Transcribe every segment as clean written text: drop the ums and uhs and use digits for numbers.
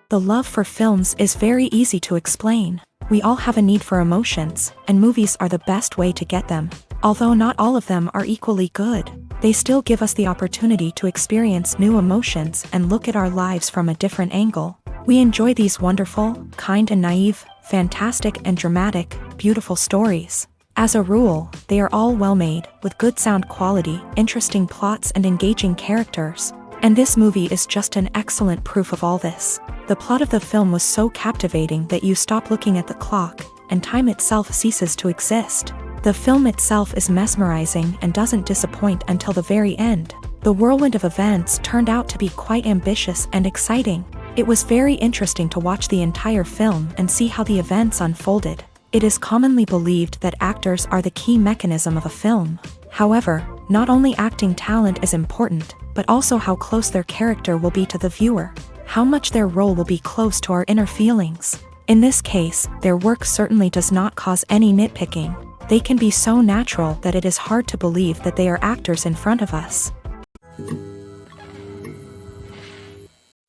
The love for films is very easy to explain. We all have a need for emotions, and movies are the best way to get them. Although not all of them are equally good, they still give us the opportunity to experience new emotions and look at our lives from a different angle. We enjoy these wonderful, kind and naive, fantastic and dramatic, beautiful stories. As a rule, they are all well made, with good sound quality, interesting plots and engaging characters. And this movie is just an excellent proof of all this. The plot of the film was so captivating that you stop looking at the clock, and time itself ceases to exist. The film itself is mesmerizing and doesn't disappoint until the very end. The whirlwind of events turned out to be quite ambitious and exciting. It was very interesting to watch the entire film and see how the events unfolded. It is commonly believed that actors are the key mechanism of a film. However, not only acting talent is important, but also how close their character will be to the viewer. How much their role will be close to our inner feelings. In this case, their work certainly does not cause any nitpicking. They can be so natural that it is hard to believe that they are actors in front of us.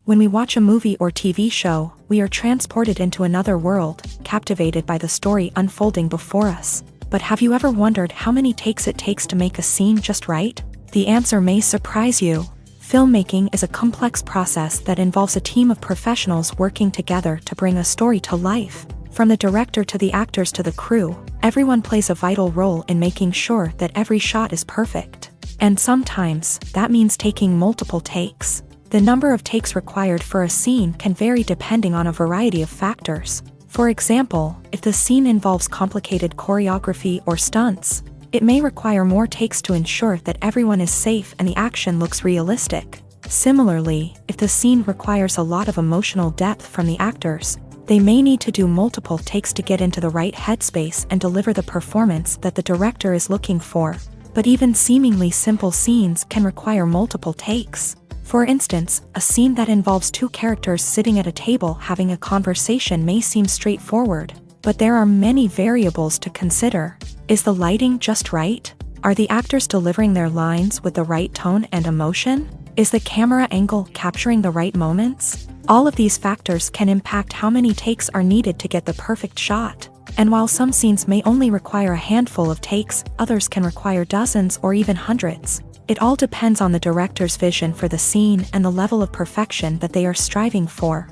When we watch a movie or TV show, we are transported into another world, captivated by the story unfolding before us. But have you ever wondered how many takes it takes to make a scene just right? The answer may surprise you. Filmmaking is a complex process that involves a team of professionals working together to bring a story to life. From the director to the actors to the crew, everyone plays a vital role in making sure that every shot is perfect. And sometimes, that means taking multiple takes. The number of takes required for a scene can vary depending on a variety of factors. For example, if the scene involves complicated choreography or stunts, it may require more takes to ensure that everyone is safe and the action looks realistic. Similarly, if the scene requires a lot of emotional depth from the actors, they may need to do multiple takes to get into the right headspace and deliver the performance that the director is looking for. But even seemingly simple scenes can require multiple takes. For instance, a scene that involves two characters sitting at a table having a conversation may seem straightforward, but there are many variables to consider. Is the lighting just right? Are the actors delivering their lines with the right tone and emotion? Is the camera angle capturing the right moments? All of these factors can impact how many takes are needed to get the perfect shot. And while some scenes may only require a handful of takes, others can require dozens or even hundreds. It all depends on the director's vision for the scene and the level of perfection that they are striving for.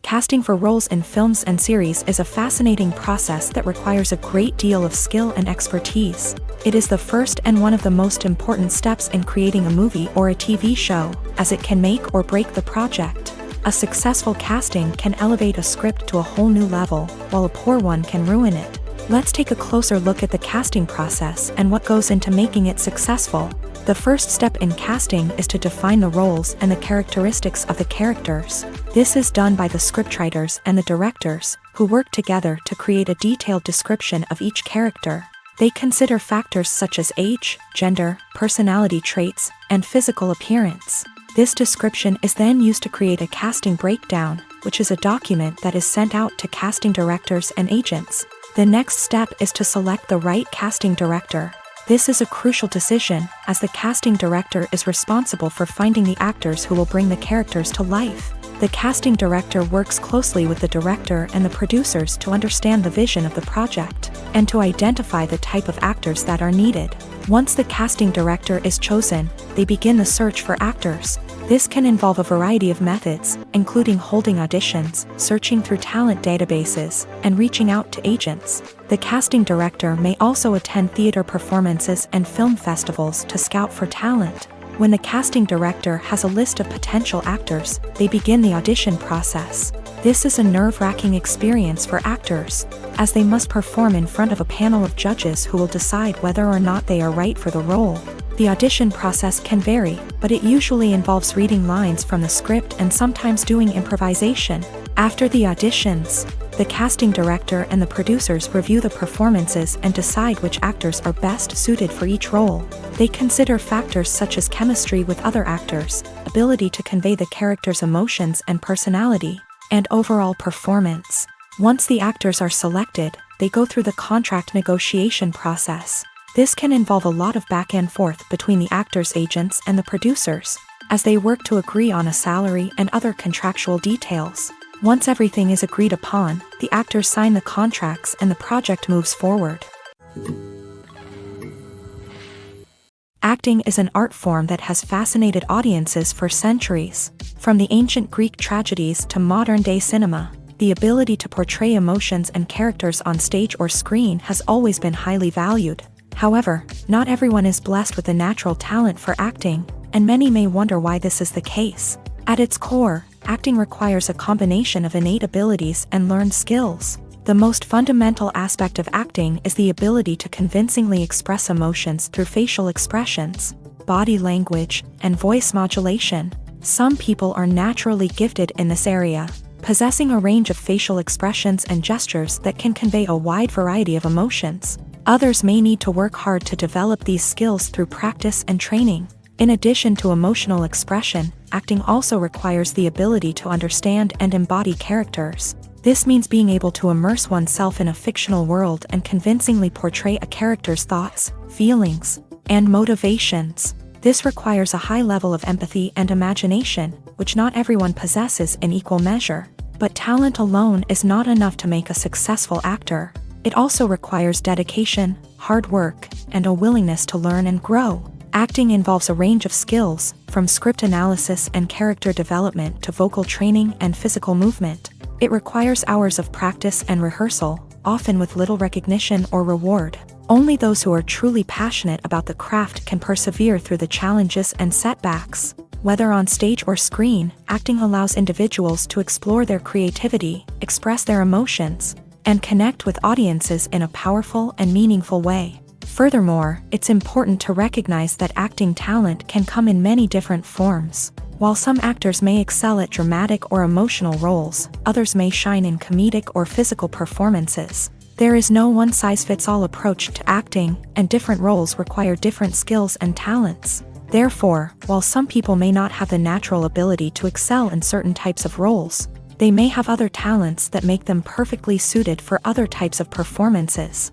Casting for roles in films and series is a fascinating process that requires a great deal of skill and expertise. It is the first and one of the most important steps in creating a movie or a TV show, as it can make or break the project. A successful casting can elevate a script to a whole new level, while a poor one can ruin it. Let's take a closer look at the casting process and what goes into making it successful. The first step in casting is to define the roles and the characteristics of the characters. This is done by the scriptwriters and the directors, who work together to create a detailed description of each character. They consider factors such as age, gender, personality traits, and physical appearance. This description is then used to create a casting breakdown, which is a document that is sent out to casting directors and agents. The next step is to select the right casting director. This is a crucial decision, as the casting director is responsible for finding the actors who will bring the characters to life. The casting director works closely with the director and the producers to understand the vision of the project, and to identify the type of actors that are needed. Once the casting director is chosen, they begin the search for actors. This can involve a variety of methods, including holding auditions, searching through talent databases, and reaching out to agents. The casting director may also attend theater performances and film festivals to scout for talent. When the casting director has a list of potential actors, they begin the audition process. This is a nerve-wracking experience for actors, as they must perform in front of a panel of judges who will decide whether or not they are right for the role. The audition process can vary, but it usually involves reading lines from the script and sometimes doing improvisation. After the auditions, the casting director and the producers review the performances and decide which actors are best suited for each role. They consider factors such as chemistry with other actors, ability to convey the character's emotions and personality, and overall performance. Once the actors are selected, they go through the contract negotiation process. This can involve a lot of back and forth between the actors' agents and the producers. as they work to agree on a salary and other contractual details. Once everything is agreed upon, the actors sign the contracts and the project moves forward. Acting is an art form that has fascinated audiences for centuries. From the ancient Greek tragedies to modern-day cinema, the ability to portray emotions and characters on stage or screen has always been highly valued. However, not everyone is blessed with a natural talent for acting, and many may wonder why this is the case. At its core, acting requires a combination of innate abilities and learned skills. The most fundamental aspect of acting is the ability to convincingly express emotions through facial expressions, body language, and voice modulation. Some people are naturally gifted in this area, possessing a range of facial expressions and gestures that can convey a wide variety of emotions. Others may need to work hard to develop these skills through practice and training. In addition to emotional expression, acting also requires the ability to understand and embody characters. This means being able to immerse oneself in a fictional world and convincingly portray a character's thoughts, feelings, and motivations. This requires a high level of empathy and imagination, which not everyone possesses in equal measure. But talent alone is not enough to make a successful actor. It also requires dedication, hard work, and a willingness to learn and grow. Acting involves a range of skills, from script analysis and character development to vocal training and physical movement. It requires hours of practice and rehearsal, often with little recognition or reward. Only those who are truly passionate about the craft can persevere through the challenges and setbacks. Whether on stage or screen, acting allows individuals to explore their creativity, express their emotions, and connect with audiences in a powerful and meaningful way. Furthermore, it's important to recognize that acting talent can come in many different forms. While some actors may excel at dramatic or emotional roles, others may shine in comedic or physical performances. There is no one-size-fits-all approach to acting, and different roles require different skills and talents. Therefore, while some people may not have the natural ability to excel in certain types of roles, they may have other talents that make them perfectly suited for other types of performances.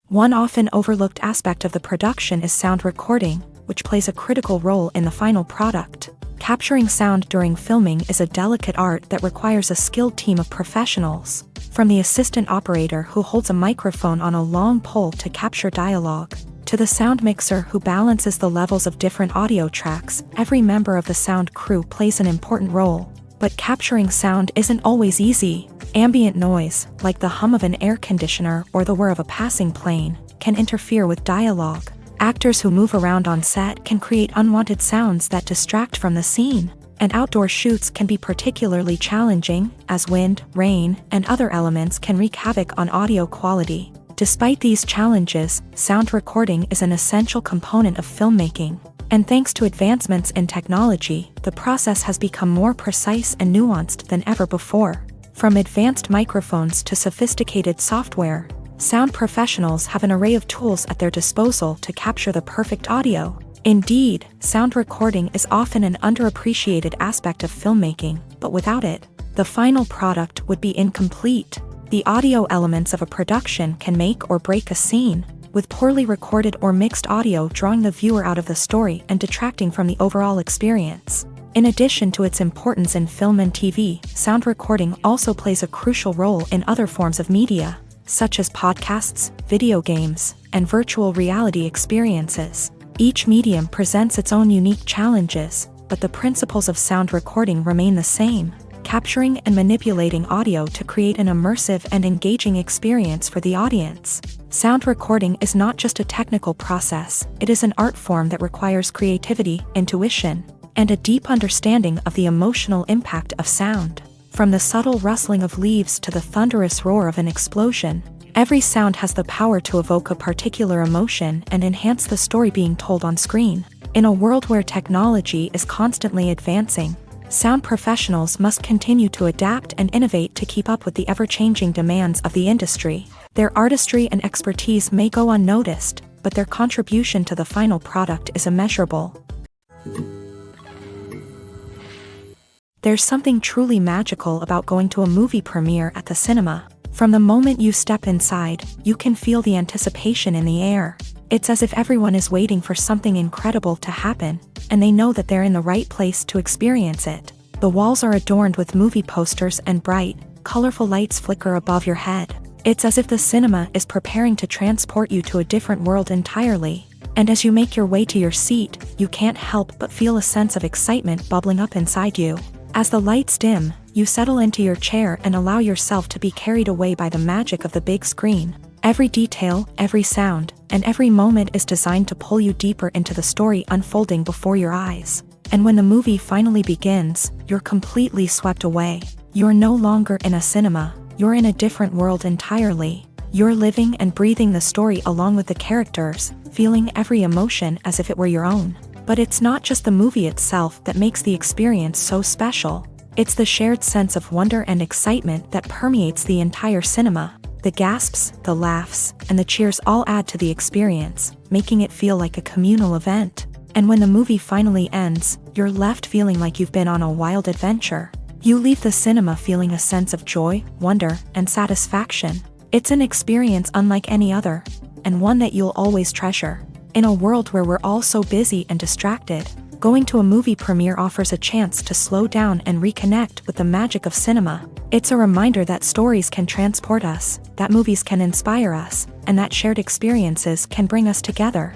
One often overlooked aspect of the production is sound recording, which plays a critical role in the final product. Capturing sound during filming is a delicate art that requires a skilled team of professionals. From the assistant operator who holds a microphone on a long pole to capture dialogue, to the sound mixer who balances the levels of different audio tracks, every member of the sound crew plays an important role. But capturing sound isn't always easy. Ambient noise, like the hum of an air conditioner or the whir of a passing plane, can interfere with dialogue. Actors who move around on set can create unwanted sounds that distract from the scene, and outdoor shoots can be particularly challenging, as wind, rain, and other elements can wreak havoc on audio quality. Despite these challenges, sound recording is an essential component of filmmaking, and thanks to advancements in technology, the process has become more precise and nuanced than ever before. From advanced microphones to sophisticated software, sound professionals have an array of tools at their disposal to capture the perfect audio. Indeed, sound recording is often an underappreciated aspect of filmmaking, but without it, the final product would be incomplete. The audio elements of a production can make or break a scene, with poorly recorded or mixed audio drawing the viewer out of the story and detracting from the overall experience. In addition to its importance in film and TV, sound recording also plays a crucial role in other forms of media, such as podcasts, video games, and virtual reality experiences. Each medium presents its own unique challenges, but the principles of sound recording remain the same, capturing and manipulating audio to create an immersive and engaging experience for the audience. Sound recording is not just a technical process, it is an art form that requires creativity, intuition, and a deep understanding of the emotional impact of sound. From the subtle rustling of leaves to the thunderous roar of an explosion, every sound has the power to evoke a particular emotion and enhance the story being told on screen. In a world where technology is constantly advancing, sound professionals must continue to adapt and innovate to keep up with the ever-changing demands of the industry. Their artistry and expertise may go unnoticed, but their contribution to the final product is immeasurable. There's something truly magical about going to a movie premiere at the cinema. From the moment you step inside, you can feel the anticipation in the air. It's as if everyone is waiting for something incredible to happen, and they know that they're in the right place to experience it. The walls are adorned with movie posters and bright, colorful lights flicker above your head. It's as if the cinema is preparing to transport you to a different world entirely. And as you make your way to your seat, you can't help but feel a sense of excitement bubbling up inside you. As the lights dim, you settle into your chair and allow yourself to be carried away by the magic of the big screen. Every detail, every sound, and every moment is designed to pull you deeper into the story unfolding before your eyes. And when the movie finally begins, you're completely swept away. You're no longer in a cinema, you're in a different world entirely. You're living and breathing the story along with the characters, feeling every emotion as if it were your own. But it's not just the movie itself that makes the experience so special. It's the shared sense of wonder and excitement that permeates the entire cinema. The gasps, the laughs, and the cheers all add to the experience, making it feel like a communal event. And when the movie finally ends, you're left feeling like you've been on a wild adventure. You leave the cinema feeling a sense of joy, wonder, and satisfaction. It's an experience unlike any other, and one that you'll always treasure. In a world where we're all so busy and distracted, going to a movie premiere offers a chance to slow down and reconnect with the magic of cinema. It's a reminder that stories can transport us, that movies can inspire us, and that shared experiences can bring us together.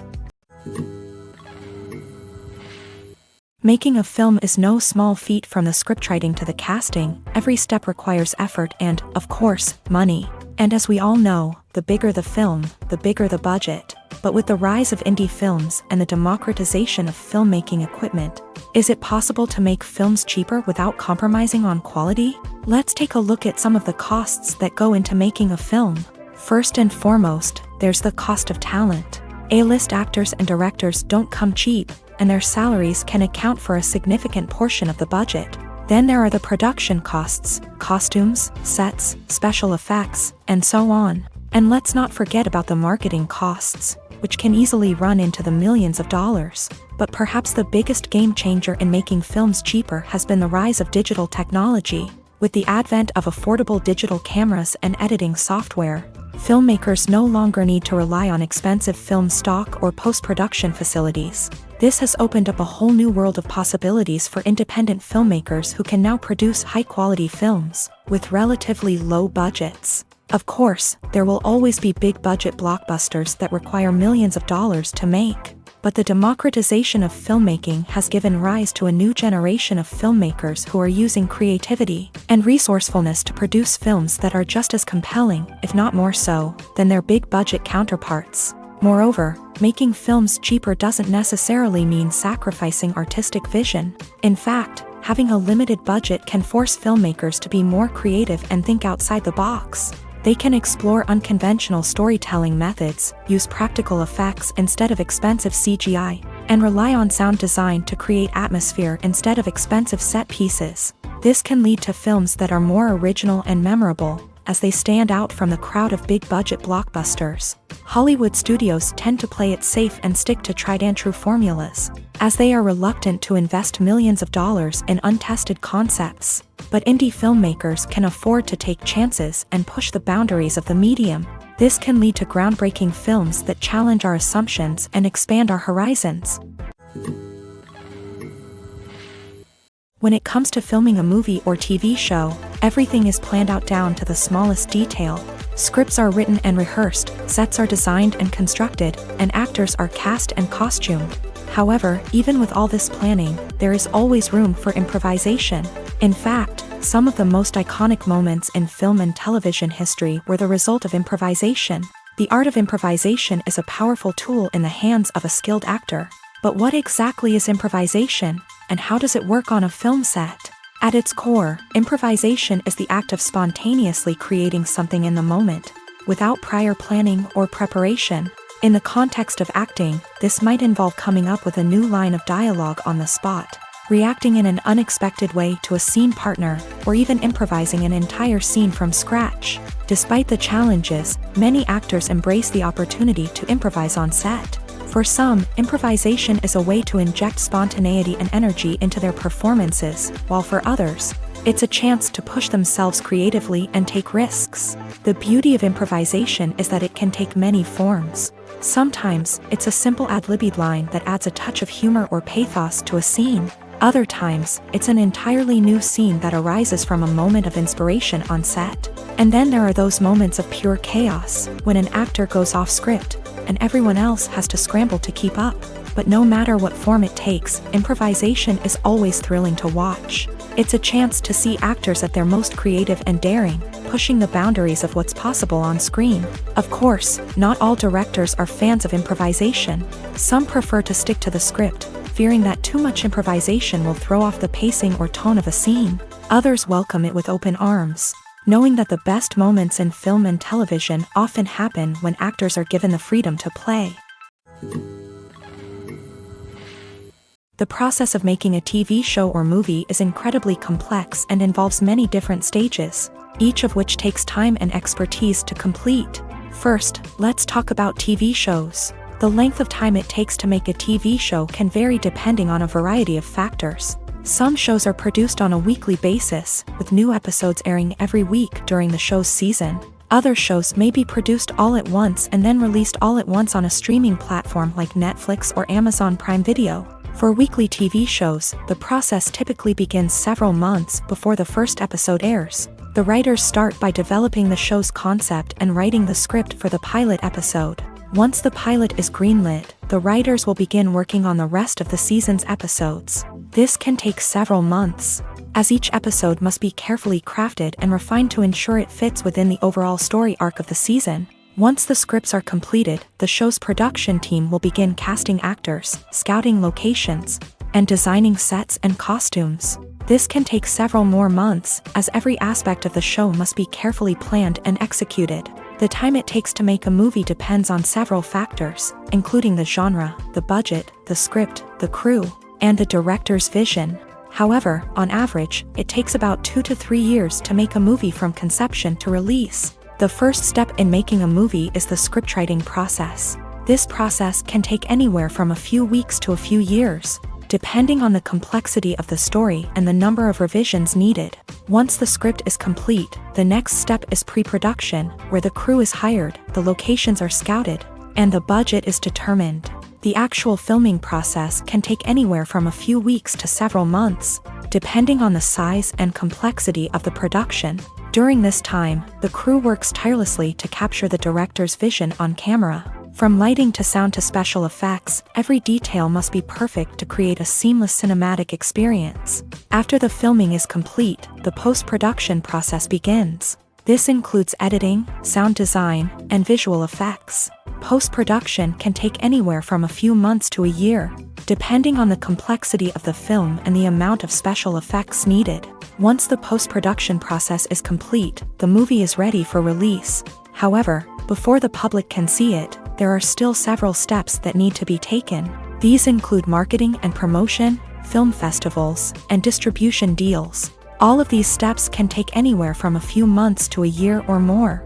Making a film is no small feat. From the scriptwriting to the casting, every step requires effort and, of course, money. And as we all know, the bigger the film, the bigger the budget. But with the rise of indie films and the democratization of filmmaking equipment, is it possible to make films cheaper without compromising on quality? Let's take a look at some of the costs that go into making a film. First and foremost, there's the cost of talent. A-list actors and directors don't come cheap, and their salaries can account for a significant portion of the budget. Then there are the production costs, costumes, sets, special effects, and so on. And let's not forget about the marketing costs, which can easily run into the millions of dollars. But perhaps the biggest game changer in making films cheaper has been the rise of digital technology. With the advent of affordable digital cameras and editing software, filmmakers no longer need to rely on expensive film stock or post-production facilities. This has opened up a whole new world of possibilities for independent filmmakers who can now produce high-quality films with relatively low budgets. Of course, there will always be big-budget blockbusters that require millions of dollars to make. But the democratization of filmmaking has given rise to a new generation of filmmakers who are using creativity and resourcefulness to produce films that are just as compelling, if not more so, than their big-budget counterparts. Moreover, making films cheaper doesn't necessarily mean sacrificing artistic vision. In fact, having a limited budget can force filmmakers to be more creative and think outside the box. They can explore unconventional storytelling methods, use practical effects instead of expensive CGI, and rely on sound design to create atmosphere instead of expensive set pieces. This can lead to films that are more original and memorable, as they stand out from the crowd of big-budget blockbusters. Hollywood studios tend to play it safe and stick to tried-and-true formulas, as they are reluctant to invest millions of dollars in untested concepts. But indie filmmakers can afford to take chances and push the boundaries of the medium. This can lead to groundbreaking films that challenge our assumptions and expand our horizons. When it comes to filming a movie or TV show, everything is planned out down to the smallest detail. Scripts are written and rehearsed, sets are designed and constructed, and actors are cast and costumed. However, even with all this planning, there is always room for improvisation. In fact, some of the most iconic moments in film and television history were the result of improvisation. The art of improvisation is a powerful tool in the hands of a skilled actor. But what exactly is improvisation, and how does it work on a film set? At its core, improvisation is the act of spontaneously creating something in the moment, without prior planning or preparation. In the context of acting, this might involve coming up with a new line of dialogue on the spot, reacting in an unexpected way to a scene partner, or even improvising an entire scene from scratch. Despite the challenges, many actors embrace the opportunity to improvise on set. For some, improvisation is a way to inject spontaneity and energy into their performances, while for others, It's a chance to push themselves creatively and take risks. The beauty of improvisation is that it can take many forms. Sometimes, it's a simple ad-libbed line that adds a touch of humor or pathos to a scene. Other times, it's an entirely new scene that arises from a moment of inspiration on set. And then there are those moments of pure chaos, when an actor goes off script, and everyone else has to scramble to keep up. But no matter what form it takes, improvisation is always thrilling to watch. It's a chance to see actors at their most creative and daring, pushing the boundaries of what's possible on screen. Of course, not all directors are fans of improvisation. Some prefer to stick to the script, fearing that too much improvisation will throw off the pacing or tone of a scene. Others welcome it with open arms, knowing that the best moments in film and television often happen when actors are given the freedom to play. The process of making a TV show or movie is incredibly complex and involves many different stages, each of which takes time and expertise to complete. First, let's talk about TV shows. The length of time it takes to make a TV show can vary depending on a variety of factors. Some shows are produced on a weekly basis, with new episodes airing every week during the show's season. Other shows may be produced all at once and then released all at once on a streaming platform like Netflix or Amazon Prime Video. For weekly TV shows, the process typically begins several months before the first episode airs. The writers start by developing the show's concept and writing the script for the pilot episode. Once the pilot is greenlit, the writers will begin working on the rest of the season's episodes. This can take several months, as each episode must be carefully crafted and refined to ensure it fits within the overall story arc of the season. Once the scripts are completed, the show's production team will begin casting actors, scouting locations, and designing sets and costumes. This can take several more months, as every aspect of the show must be carefully planned and executed. The time it takes to make a movie depends on several factors, including the genre, the budget, the script, the crew, and the director's vision. However, on average, it takes about 2 to 3 years to make a movie from conception to release. The first step in making a movie is the scriptwriting process. This process can take anywhere from a few weeks to a few years, depending on the complexity of the story and the number of revisions needed. Once the script is complete, the next step is pre-production, where the crew is hired, the locations are scouted, and the budget is determined. The actual filming process can take anywhere from a few weeks to several months, depending on the size and complexity of the production. During this time, the crew works tirelessly to capture the director's vision on camera. From lighting to sound to special effects, every detail must be perfect to create a seamless cinematic experience. After the filming is complete, the post-production process begins. This includes editing, sound design, and visual effects. Post-production can take anywhere from a few months to a year, depending on the complexity of the film and the amount of special effects needed. Once the post-production process is complete, the movie is ready for release. However, before the public can see it, there are still several steps that need to be taken. These include marketing and promotion, film festivals, and distribution deals. All of these steps can take anywhere from a few months to a year or more.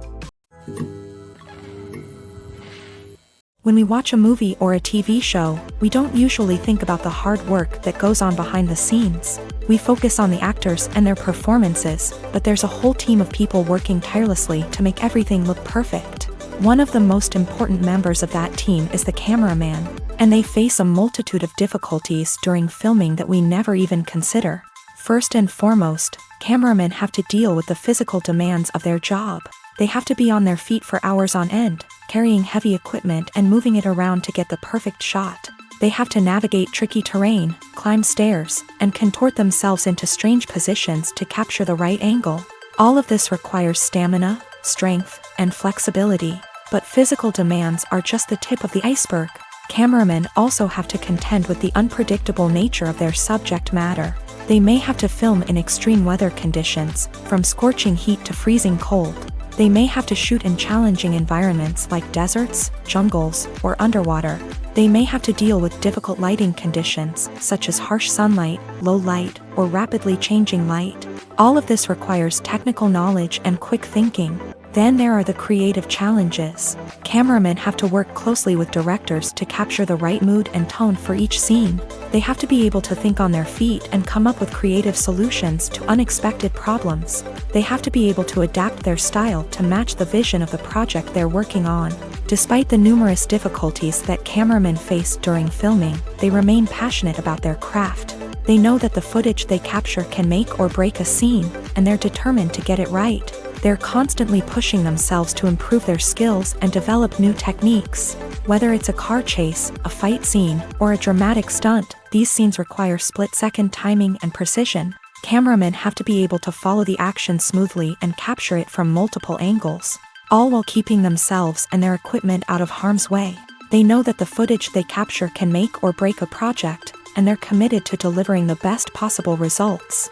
When we watch a movie or a TV show, we don't usually think about the hard work that goes on behind the scenes. We focus on the actors and their performances, but there's a whole team of people working tirelessly to make everything look perfect. One of the most important members of that team is the cameraman, and they face a multitude of difficulties during filming that we never even consider. First and foremost, cameramen have to deal with the physical demands of their job. They have to be on their feet for hours on end, carrying heavy equipment and moving it around to get the perfect shot. They have to navigate tricky terrain, climb stairs, and contort themselves into strange positions to capture the right angle. All of this requires stamina, strength, and flexibility. But physical demands are just the tip of the iceberg. Cameramen also have to contend with the unpredictable nature of their subject matter. They may have to film in extreme weather conditions, from scorching heat to freezing cold. They may have to shoot in challenging environments like deserts, jungles, or underwater. They may have to deal with difficult lighting conditions, such as harsh sunlight, low light, or rapidly changing light. All of this requires technical knowledge and quick thinking. Then there are the creative challenges. Cameramen have to work closely with directors to capture the right mood and tone for each scene. They have to be able to think on their feet and come up with creative solutions to unexpected problems. They have to be able to adapt their style to match the vision of the project they're working on. Despite the numerous difficulties that cameramen face during filming, they remain passionate about their craft. They know that the footage they capture can make or break a scene, and they're determined to get it right. They're constantly pushing themselves to improve their skills and develop new techniques. Whether it's a car chase, a fight scene, or a dramatic stunt, these scenes require split-second timing and precision. Cameramen have to be able to follow the action smoothly and capture it from multiple angles, all while keeping themselves and their equipment out of harm's way. They know that the footage they capture can make or break a project, and they're committed to delivering the best possible results.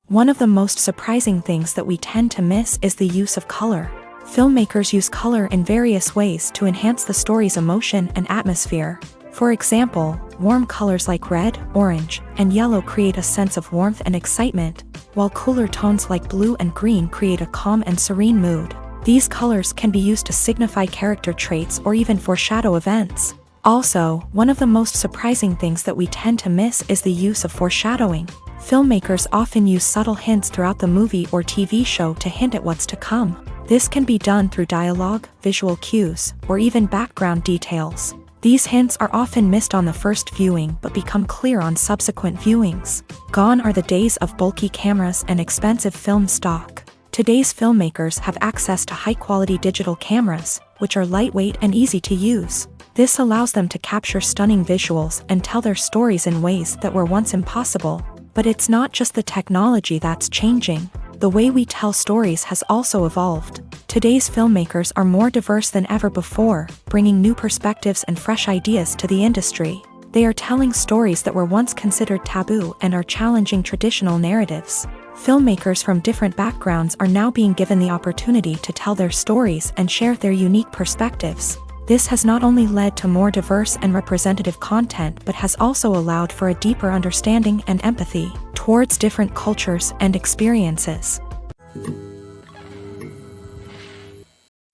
One of the most surprising things that we tend to miss is the use of color. Filmmakers use color in various ways to enhance the story's emotion and atmosphere. For example, warm colors like red, orange, and yellow create a sense of warmth and excitement, while cooler tones like blue and green create a calm and serene mood. These colors can be used to signify character traits or even foreshadow events. Also, one of the most surprising things that we tend to miss is the use of foreshadowing. Filmmakers often use subtle hints throughout the movie or TV show to hint at what's to come. This can be done through dialogue, visual cues, or even background details. These hints are often missed on the first viewing but become clear on subsequent viewings. Gone are the days of bulky cameras and expensive film stock. Today's filmmakers have access to high-quality digital cameras, which are lightweight and easy to use. This allows them to capture stunning visuals and tell their stories in ways that were once impossible. But it's not just the technology that's changing. The way we tell stories has also evolved. Today's filmmakers are more diverse than ever before, bringing new perspectives and fresh ideas to the industry. They are telling stories that were once considered taboo and are challenging traditional narratives. Filmmakers from different backgrounds are now being given the opportunity to tell their stories and share their unique perspectives. This has not only led to more diverse and representative content but has also allowed for a deeper understanding and empathy towards different cultures and experiences.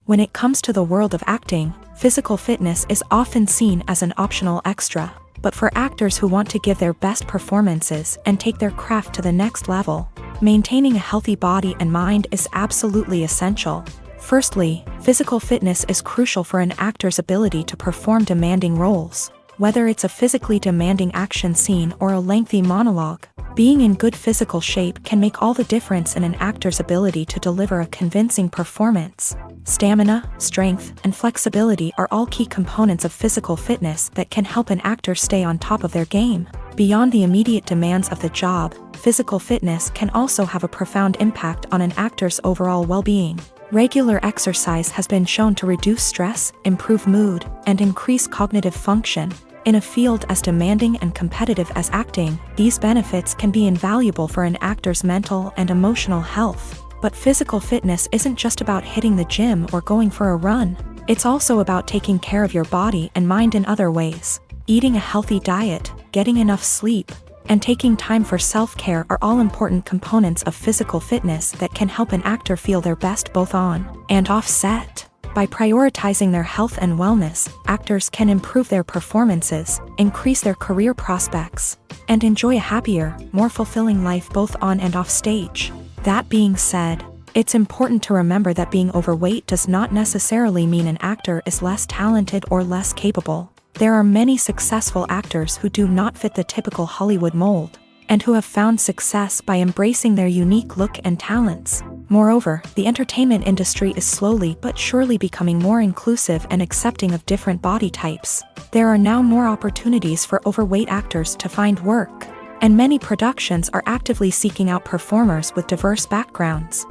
When it comes to the world of acting, physical fitness is often seen as an optional extra. But for actors who want to give their best performances and take their craft to the next level, maintaining a healthy body and mind is absolutely essential. Firstly, physical fitness is crucial for an actor's ability to perform demanding roles. Whether it's a physically demanding action scene or a lengthy monologue, being in good physical shape can make all the difference in an actor's ability to deliver a convincing performance. Stamina, strength, and flexibility are all key components of physical fitness that can help an actor stay on top of their game. Beyond the immediate demands of the job, physical fitness can also have a profound impact on an actor's overall well-being. Regular exercise has been shown to reduce stress, improve mood, and increase cognitive function. In a field as demanding and competitive as acting, these benefits can be invaluable for an actor's mental and emotional health. But physical fitness isn't just about hitting the gym or going for a run. It's also about taking care of your body and mind in other ways. Eating a healthy diet, getting enough sleep, and taking time for self-care are all important components of physical fitness that can help an actor feel their best both on and off set. By prioritizing their health and wellness, actors can improve their performances, increase their career prospects, and enjoy a happier, more fulfilling life both on and off stage. That being said, it's important to remember that being overweight does not necessarily mean an actor is less talented or less capable. There are many successful actors who do not fit the typical Hollywood mold, and who have found success by embracing their unique look and talents. Moreover, the entertainment industry is slowly but surely becoming more inclusive and accepting of different body types. There are now more opportunities for overweight actors to find work, and many productions are actively seeking out performers with diverse backgrounds.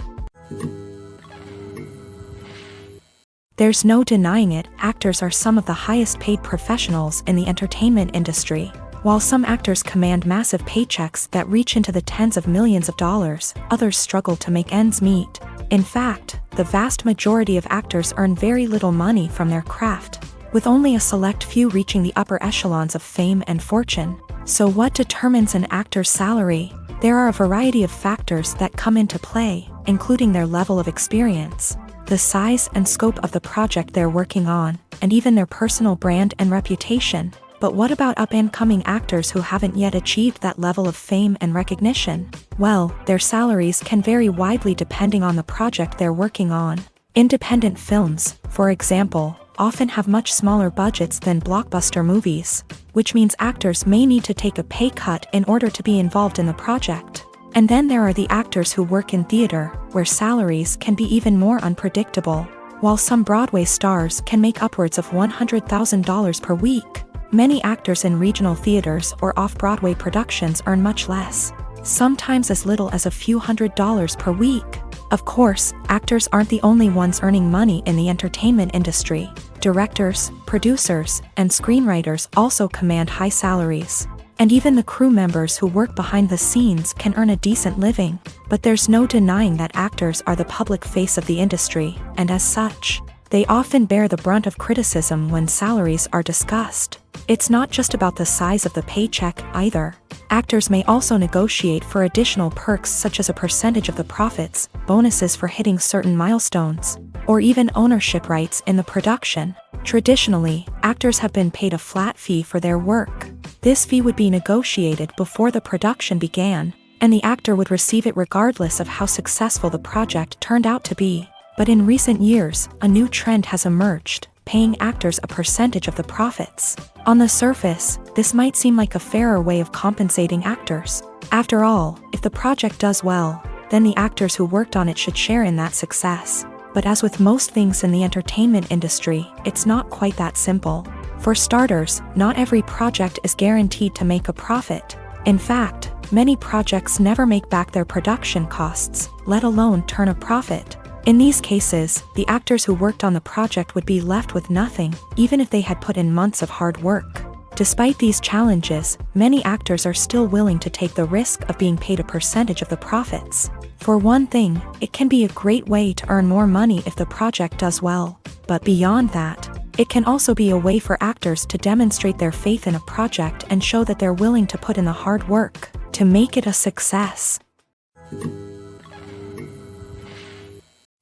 There's no denying it, actors are some of the highest paid professionals in the entertainment industry. While some actors command massive paychecks that reach into the tens of millions of dollars, others struggle to make ends meet. In fact, the vast majority of actors earn very little money from their craft, with only a select few reaching the upper echelons of fame and fortune. So what determines an actor's salary? There are a variety of factors that come into play, including their level of experience, the size and scope of the project they're working on, and even their personal brand and reputation. But what about up-and-coming actors who haven't yet achieved that level of fame and recognition? Well, their salaries can vary widely depending on the project they're working on. Independent films, for example, often have much smaller budgets than blockbuster movies, which means actors may need to take a pay cut in order to be involved in the project. And then there are the actors who work in theater, where salaries can be even more unpredictable. While some Broadway stars can make upwards of $100,000 per week, many actors in regional theaters or off-Broadway productions earn much less, sometimes as little as a few $100s per week. Of course, actors aren't the only ones earning money in the entertainment industry. Directors, producers, and screenwriters also command high salaries. And even the crew members who work behind the scenes can earn a decent living. But there's no denying that actors are the public face of the industry, and as such, they often bear the brunt of criticism when salaries are discussed. It's not just about the size of the paycheck either. Actors may also negotiate for additional perks such as a percentage of the profits, bonuses for hitting certain milestones, or even ownership rights in the production. Traditionally, actors have been paid a flat fee for their work. This fee would be negotiated before the production began, and the actor would receive it regardless of how successful the project turned out to be. But in recent years, a new trend has emerged, paying actors a percentage of the profits. On the surface, this might seem like a fairer way of compensating actors. After all, if the project does well, then the actors who worked on it should share in that success. But as with most things in the entertainment industry, it's not quite that simple. For starters, not every project is guaranteed to make a profit. In fact, many projects never make back their production costs, let alone turn a profit. In these cases, the actors who worked on the project would be left with nothing, even if they had put in months of hard work. Despite these challenges, many actors are still willing to take the risk of being paid a percentage of the profits. For one thing, it can be a great way to earn more money if the project does well. But beyond that, it can also be a way for actors to demonstrate their faith in a project and show that they're willing to put in the hard work to make it a success.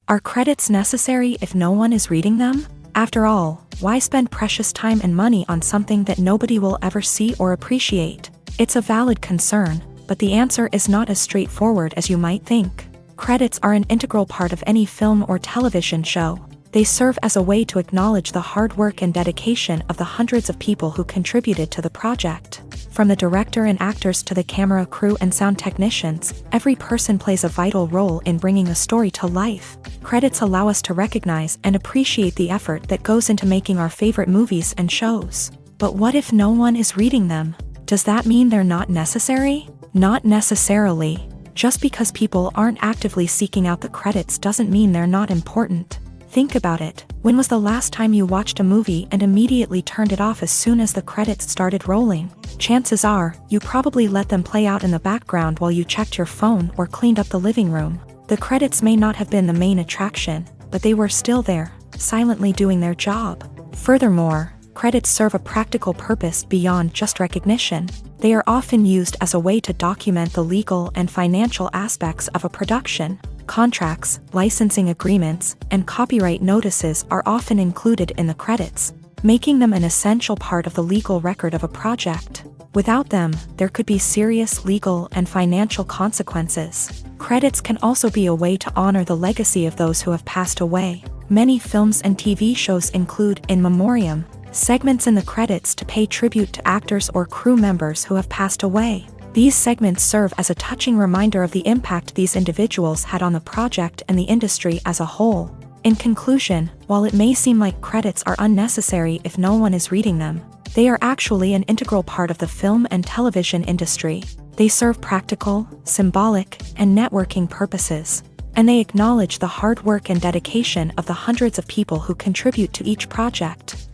Are credits necessary if no one is reading them? After all, why spend precious time and money on something that nobody will ever see or appreciate? It's a valid concern, but the answer is not as straightforward as you might think. Credits are an integral part of any film or television show. They serve as a way to acknowledge the hard work and dedication of the hundreds of people who contributed to the project. From the director and actors to the camera crew and sound technicians, every person plays a vital role in bringing a story to life. Credits allow us to recognize and appreciate the effort that goes into making our favorite movies and shows. But what if no one is reading them? Does that mean they're not necessary? Not necessarily. Just because people aren't actively seeking out the credits doesn't mean they're not important. Think about it. When was the last time you watched a movie and immediately turned it off as soon as the credits started rolling? Chances are, you probably let them play out in the background while you checked your phone or cleaned up the living room. The credits may not have been the main attraction, but they were still there, silently doing their job. Furthermore, credits serve a practical purpose beyond just recognition. They are often used as a way to document the legal and financial aspects of a production. Contracts, licensing agreements, and copyright notices are often included in the credits, making them an essential part of the legal record of a project. Without them, there could be serious legal and financial consequences. Credits can also be a way to honor the legacy of those who have passed away. Many films and TV shows include in memoriam segments in the credits to pay tribute to actors or crew members who have passed away. These segments serve as a touching reminder of the impact these individuals had on the project and the industry as a whole. In conclusion, while it may seem like credits are unnecessary if no one is reading them, they are actually an integral part of the film and television industry. They serve practical, symbolic, and networking purposes, and they acknowledge the hard work and dedication of the hundreds of people who contribute to each project.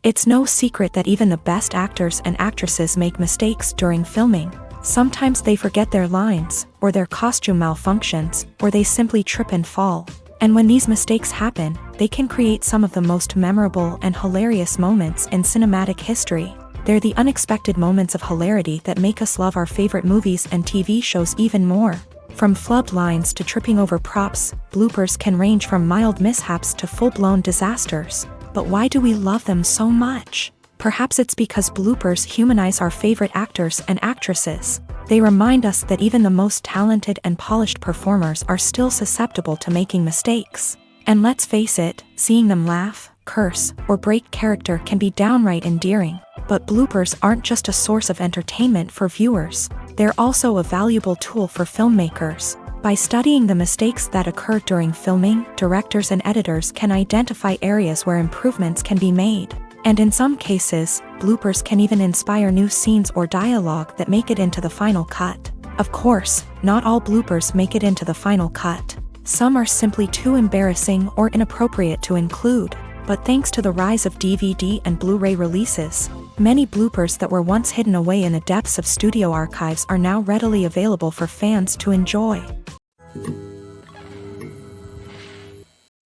It's no secret that even the best actors and actresses make mistakes during filming. Sometimes they forget their lines, or their costume malfunctions, or they simply trip and fall. And when these mistakes happen, they can create some of the most memorable and hilarious moments in cinematic history. They're the unexpected moments of hilarity that make us love our favorite movies and TV shows even more. From flubbed lines to tripping over props, bloopers can range from mild mishaps to full-blown disasters. But why do we love them so much? Perhaps it's because bloopers humanize our favorite actors and actresses. They remind us that even the most talented and polished performers are still susceptible to making mistakes. And let's face it, seeing them laugh, curse, or break character can be downright endearing. But bloopers aren't just a source of entertainment for viewers. They're also a valuable tool for filmmakers. By studying the mistakes that occur during filming, directors and editors can identify areas where improvements can be made. And in some cases, bloopers can even inspire new scenes or dialogue that make it into the final cut. Of course, not all bloopers make it into the final cut. Some are simply too embarrassing or inappropriate to include. But thanks to the rise of DVD and Blu-ray releases, many bloopers that were once hidden away in the depths of studio archives are now readily available for fans to enjoy.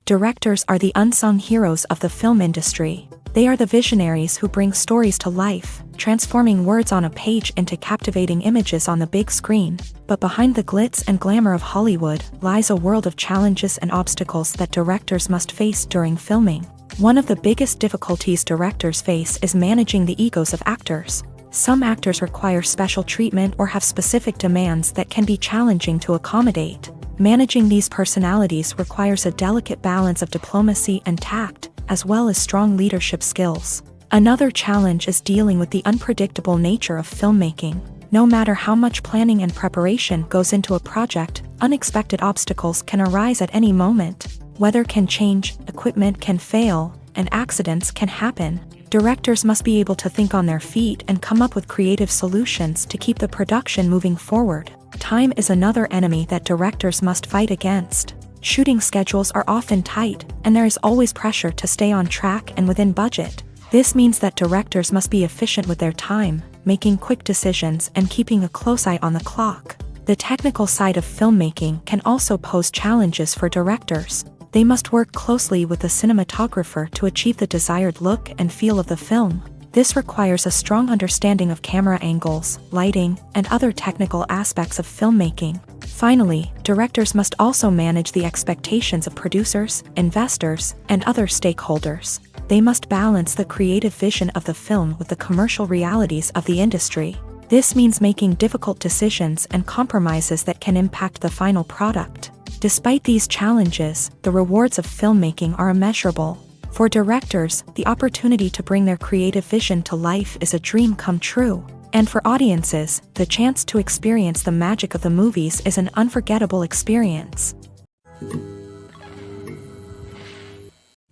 Directors are the unsung heroes of the film industry. They are the visionaries who bring stories to life, transforming words on a page into captivating images on the big screen. But behind the glitz and glamour of Hollywood lies a world of challenges and obstacles that directors must face during filming. One of the biggest difficulties directors face is managing the egos of actors. Some actors require special treatment or have specific demands that can be challenging to accommodate. Managing these personalities requires a delicate balance of diplomacy and tact, as well as strong leadership skills. Another challenge is dealing with the unpredictable nature of filmmaking. No matter how much planning and preparation goes into a project, unexpected obstacles can arise at any moment. Weather can change, equipment can fail, and accidents can happen. Directors must be able to think on their feet and come up with creative solutions to keep the production moving forward. Time is another enemy that directors must fight against. Shooting schedules are often tight, and there is always pressure to stay on track and within budget. This means that directors must be efficient with their time, making quick decisions and keeping a close eye on the clock. The technical side of filmmaking can also pose challenges for directors. They must work closely with the cinematographer to achieve the desired look and feel of the film. This requires a strong understanding of camera angles, lighting, and other technical aspects of filmmaking. Finally, directors must also manage the expectations of producers, investors, and other stakeholders. They must balance the creative vision of the film with the commercial realities of the industry. This means making difficult decisions and compromises that can impact the final product. Despite these challenges, the rewards of filmmaking are immeasurable. For directors, the opportunity to bring their creative vision to life is a dream come true. And for audiences, the chance to experience the magic of the movies is an unforgettable experience.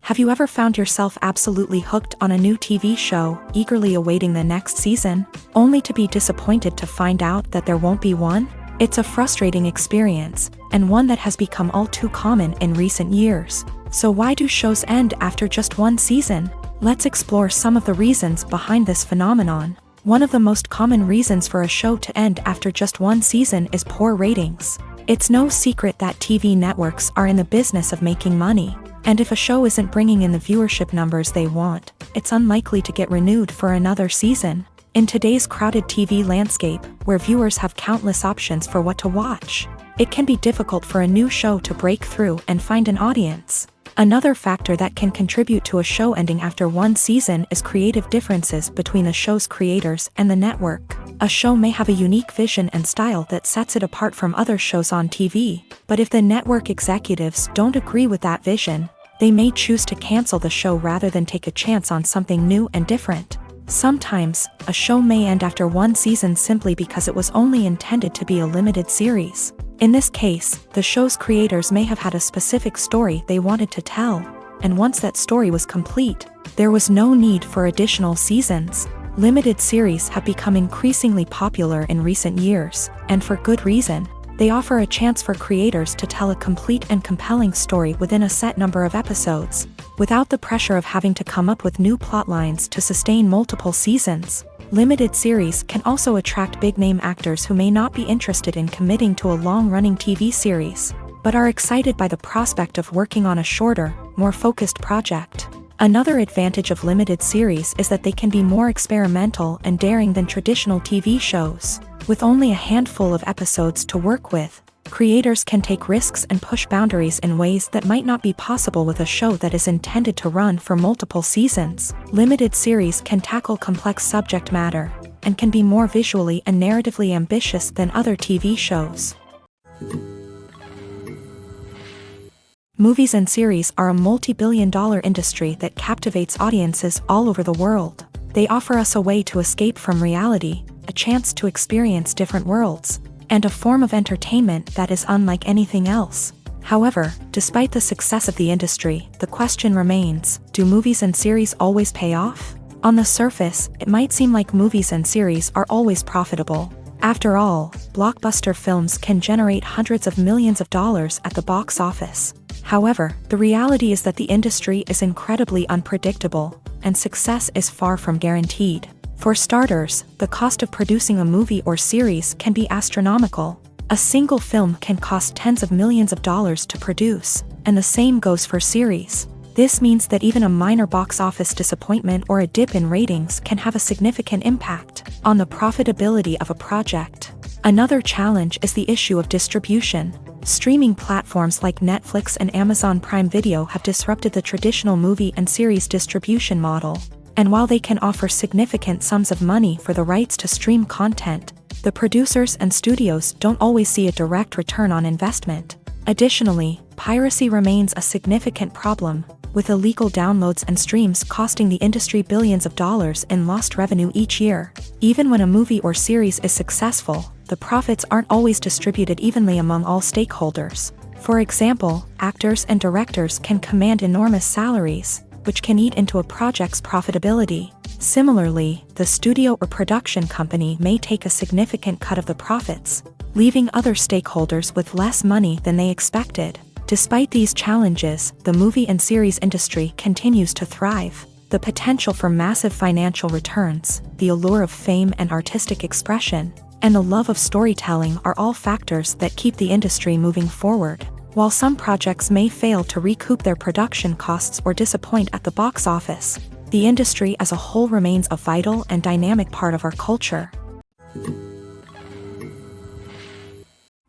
Have you ever found yourself absolutely hooked on a new TV show, eagerly awaiting the next season, only to be disappointed to find out that there won't be one? It's a frustrating experience, and one that has become all too common in recent years. So why do shows end after just one season? Let's explore some of the reasons behind this phenomenon. One of the most common reasons for a show to end after just one season is poor ratings. It's no secret that TV networks are in the business of making money, and if a show isn't bringing in the viewership numbers they want, it's unlikely to get renewed for another season. In today's crowded TV landscape, where viewers have countless options for what to watch, it can be difficult for a new show to break through and find an audience. Another factor that can contribute to a show ending after one season is creative differences between the show's creators and the network. A show may have a unique vision and style that sets it apart from other shows on TV, but if the network executives don't agree with that vision, they may choose to cancel the show rather than take a chance on something new and different. Sometimes, a show may end after one season simply because it was only intended to be a limited series. In this case, the show's creators may have had a specific story they wanted to tell, and once that story was complete, there was no need for additional seasons. Limited series have become increasingly popular in recent years, and for good reason. They offer a chance for creators to tell a complete and compelling story within a set number of episodes, without the pressure of having to come up with new plotlines to sustain multiple seasons. Limited series can also attract big-name actors who may not be interested in committing to a long-running TV series, but are excited by the prospect of working on a shorter, more focused project. Another advantage of limited series is that they can be more experimental and daring than traditional TV shows. With only a handful of episodes to work with, creators can take risks and push boundaries in ways that might not be possible with a show that is intended to run for multiple seasons. Limited series can tackle complex subject matter and can be more visually and narratively ambitious than other TV shows. Movies and series are a multi-billion-dollar industry that captivates audiences all over the world. They offer us a way to escape from reality, a chance to experience different worlds, and a form of entertainment that is unlike anything else. However, despite the success of the industry, the question remains, do movies and series always pay off? On the surface, it might seem like movies and series are always profitable. After all, blockbuster films can generate hundreds of millions of dollars at the box office. However, the reality is that the industry is incredibly unpredictable, and success is far from guaranteed. For starters, the cost of producing a movie or series can be astronomical. A single film can cost tens of millions of dollars to produce, and the same goes for series. This means that even a minor box office disappointment or a dip in ratings can have a significant impact on the profitability of a project. Another challenge is the issue of distribution. Streaming platforms like Netflix and Amazon Prime Video have disrupted the traditional movie and series distribution model. And while they can offer significant sums of money for the rights to stream content, the producers and studios don't always see a direct return on investment. Additionally, piracy remains a significant problem, with illegal downloads and streams costing the industry billions of dollars in lost revenue each year. Even when a movie or series is successful, the profits aren't always distributed evenly among all stakeholders. For example, actors and directors can command enormous salaries, which can eat into a project's profitability. Similarly, the studio or production company may take a significant cut of the profits, leaving other stakeholders with less money than they expected. Despite these challenges, the movie and series industry continues to thrive. The potential for massive financial returns, the allure of fame and artistic expression, and the love of storytelling are all factors that keep the industry moving forward. While some projects may fail to recoup their production costs or disappoint at the box office, the industry as a whole remains a vital and dynamic part of our culture.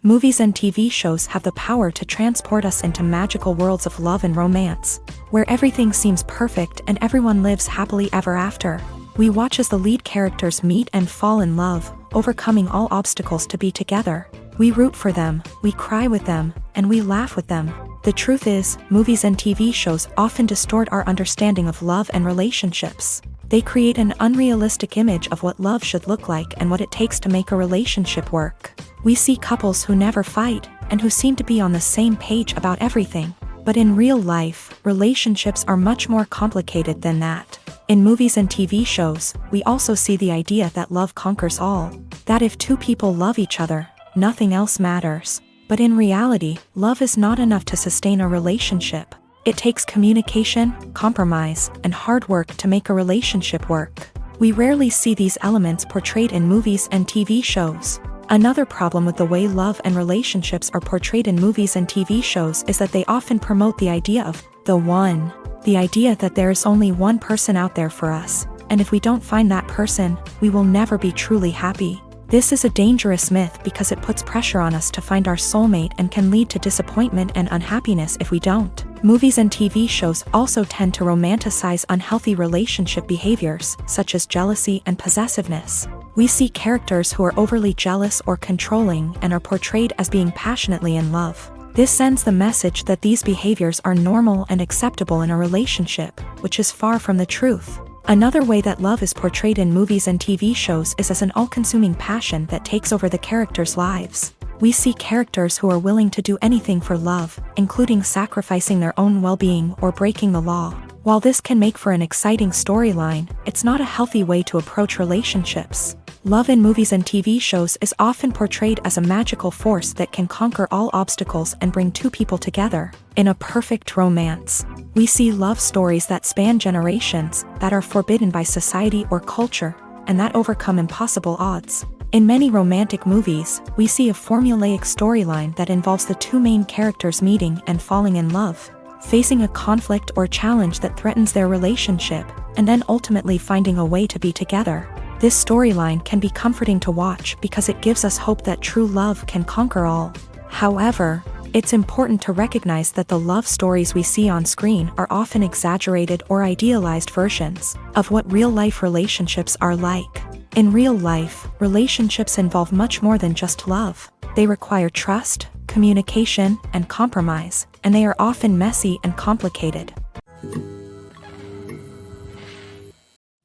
Movies and TV shows have the power to transport us into magical worlds of love and romance, where everything seems perfect and everyone lives happily ever after. We watch as the lead characters meet and fall in love, overcoming all obstacles to be together. We root for them, we cry with them, and we laugh with them. The truth is, movies and TV shows often distort our understanding of love and relationships. They create an unrealistic image of what love should look like and what it takes to make a relationship work. We see couples who never fight, and who seem to be on the same page about everything. But in real life, relationships are much more complicated than that. In movies and TV shows, we also see the idea that love conquers all. That if two people love each other, nothing else matters. But in reality, love is not enough to sustain a relationship. It takes communication, compromise, and hard work to make a relationship work. We rarely see these elements portrayed in movies and TV shows. Another problem with the way love and relationships are portrayed in movies and TV shows is that they often promote the idea of the one. The idea that there is only one person out there for us, and if we don't find that person, we will never be truly happy. This is a dangerous myth because it puts pressure on us to find our soulmate and can lead to disappointment and unhappiness if we don't. Movies and TV shows also tend to romanticize unhealthy relationship behaviors, such as jealousy and possessiveness. We see characters who are overly jealous or controlling and are portrayed as being passionately in love. This sends the message that these behaviors are normal and acceptable in a relationship, which is far from the truth. Another way that love is portrayed in movies and TV shows is as an all-consuming passion that takes over the characters' lives. We see characters who are willing to do anything for love, including sacrificing their own well-being or breaking the law. While this can make for an exciting storyline, it's not a healthy way to approach relationships. Love in movies and TV shows is often portrayed as a magical force that can conquer all obstacles and bring two people together. In a perfect romance, we see love stories that span generations, that are forbidden by society or culture, and that overcome impossible odds. In many romantic movies, we see a formulaic storyline that involves the two main characters meeting and falling in love. facing a conflict or challenge that threatens their relationship, and then ultimately finding a way to be together. This storyline can be comforting to watch because it gives us hope that true love can conquer all. However, it's important to recognize that the love stories we see on screen are often exaggerated or idealized versions of what real-life relationships are like. In real life, relationships involve much more than just love. They require trust, communication, and compromise, and they are often messy and complicated.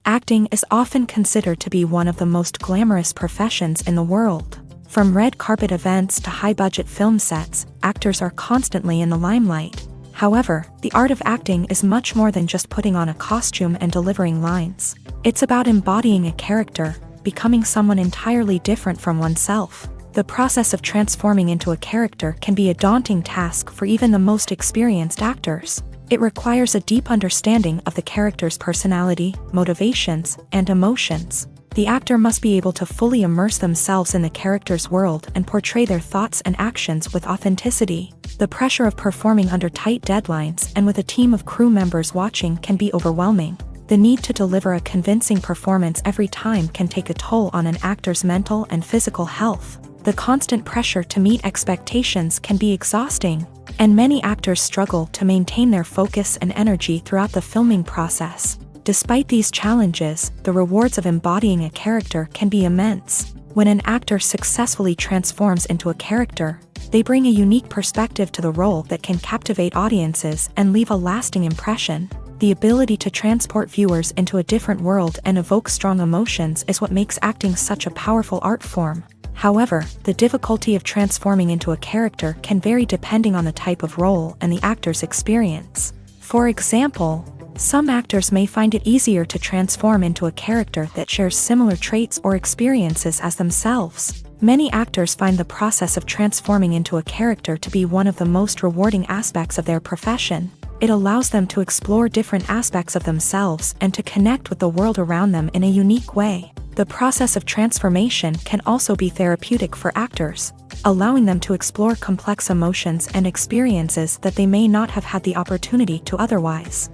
Acting is often considered to be one of the most glamorous professions in the world. From red carpet events to high-budget film sets, actors are constantly in the limelight. However, the art of acting is much more than just putting on a costume and delivering lines. It's about embodying a character, becoming someone entirely different from oneself. The process of transforming into a character can be a daunting task for even the most experienced actors. It requires a deep understanding of the character's personality, motivations, and emotions. The actor must be able to fully immerse themselves in the character's world and portray their thoughts and actions with authenticity. The pressure of performing under tight deadlines and with a team of crew members watching can be overwhelming. The need to deliver a convincing performance every time can take a toll on an actor's mental and physical health. The constant pressure to meet expectations can be exhausting, and many actors struggle to maintain their focus and energy throughout the filming process. Despite these challenges, the rewards of embodying a character can be immense. When an actor successfully transforms into a character, they bring a unique perspective to the role that can captivate audiences and leave a lasting impression. The ability to transport viewers into a different world and evoke strong emotions is what makes acting such a powerful art form. However, the difficulty of transforming into a character can vary depending on the type of role and the actor's experience. For example, some actors may find it easier to transform into a character that shares similar traits or experiences as themselves. Many actors find the process of transforming into a character to be one of the most rewarding aspects of their profession. It allows them to explore different aspects of themselves and to connect with the world around them in a unique way. The process of transformation can also be therapeutic for actors, allowing them to explore complex emotions and experiences that they may not have had the opportunity to otherwise.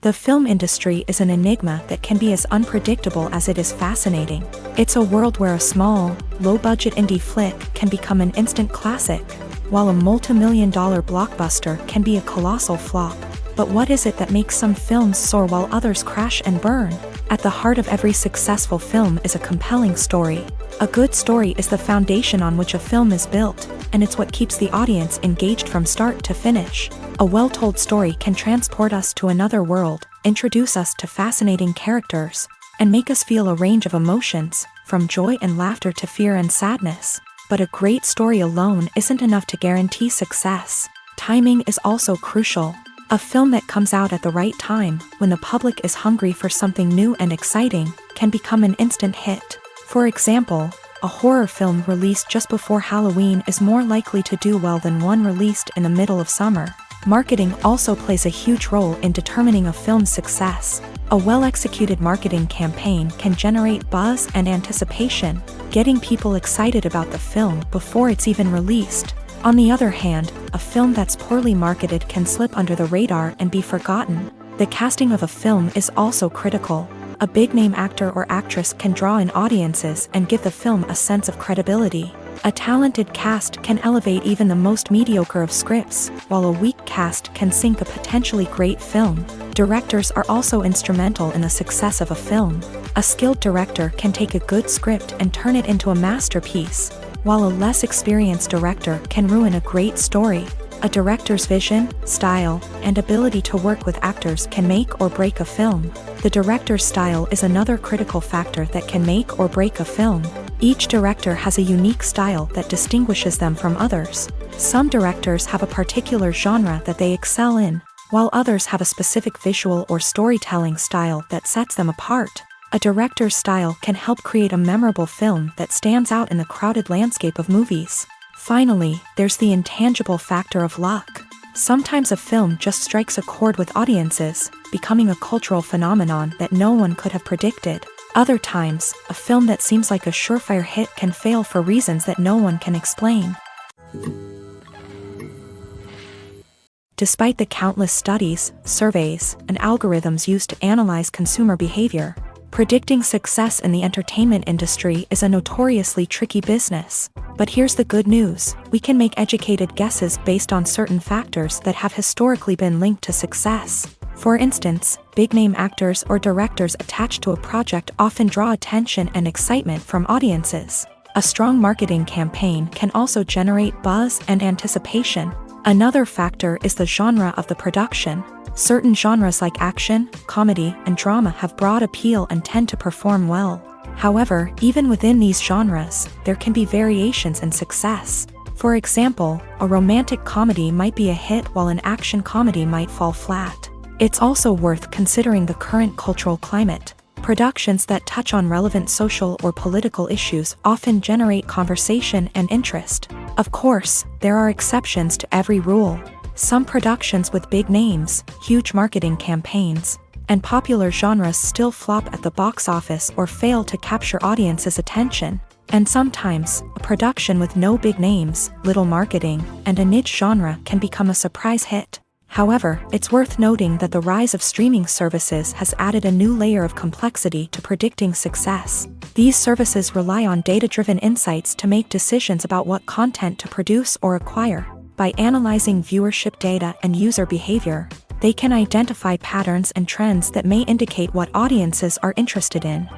The film industry is an enigma that can be as unpredictable as it is fascinating. It's a world where a small, low-budget indie flick can become an instant classic, while a multi-million-dollar blockbuster can be a colossal flop. But what is it that makes some films soar while others crash and burn? At the heart of every successful film is a compelling story. A good story is the foundation on which a film is built, and it's what keeps the audience engaged from start to finish. A well-told story can transport us to another world, introduce us to fascinating characters, and make us feel a range of emotions, from joy and laughter to fear and sadness. But a great story alone isn't enough to guarantee success. Timing is also crucial. A film that comes out at the right time, when the public is hungry for something new and exciting, can become an instant hit. For example, a horror film released just before Halloween is more likely to do well than one released in the middle of summer. Marketing also plays a huge role in determining a film's success. A well-executed marketing campaign can generate buzz and anticipation, getting people excited about the film before it's even released. On the other hand, a film that's poorly marketed can slip under the radar and be forgotten. The casting of a film is also critical. A big-name actor or actress can draw in audiences and give the film a sense of credibility. A talented cast can elevate even the most mediocre of scripts, while a weak cast can sink a potentially great film. Directors are also instrumental in the success of a film. A skilled director can take a good script and turn it into a masterpiece, while a less experienced director can ruin a great story. A director's vision, style, and ability to work with actors can make or break a film. The director's style is another critical factor that can make or break a film. Each director has a unique style that distinguishes them from others. Some directors have a particular genre that they excel in, while others have a specific visual or storytelling style that sets them apart. A director's style can help create a memorable film that stands out in the crowded landscape of movies. Finally, there's the intangible factor of luck. Sometimes a film just strikes a chord with audiences, becoming a cultural phenomenon that no one could have predicted. Other times, a film that seems like a surefire hit can fail for reasons that no one can explain. Despite the countless studies, surveys, and algorithms used to analyze consumer behavior, predicting success in the entertainment industry is a notoriously tricky business. But here's the good news: we can make educated guesses based on certain factors that have historically been linked to success. For instance, big-name actors or directors attached to a project often draw attention and excitement from audiences. A strong marketing campaign can also generate buzz and anticipation. Another factor is the genre of the production. Certain genres like action, comedy, and drama have broad appeal and tend to perform well. However, even within these genres, there can be variations in success. For example, a romantic comedy might be a hit while an action comedy might fall flat. It's also worth considering the current cultural climate. Productions that touch on relevant social or political issues often generate conversation and interest. Of course, there are exceptions to every rule. Some productions with big names, huge marketing campaigns, and popular genres still flop at the box office or fail to capture audiences' attention. And sometimes, a production with no big names, little marketing, and a niche genre can become a surprise hit. However, it's worth noting that the rise of streaming services has added a new layer of complexity to predicting success. These services rely on data-driven insights to make decisions about what content to produce or acquire. By analyzing viewership data and user behavior, they can identify patterns and trends that may indicate what audiences are interested in.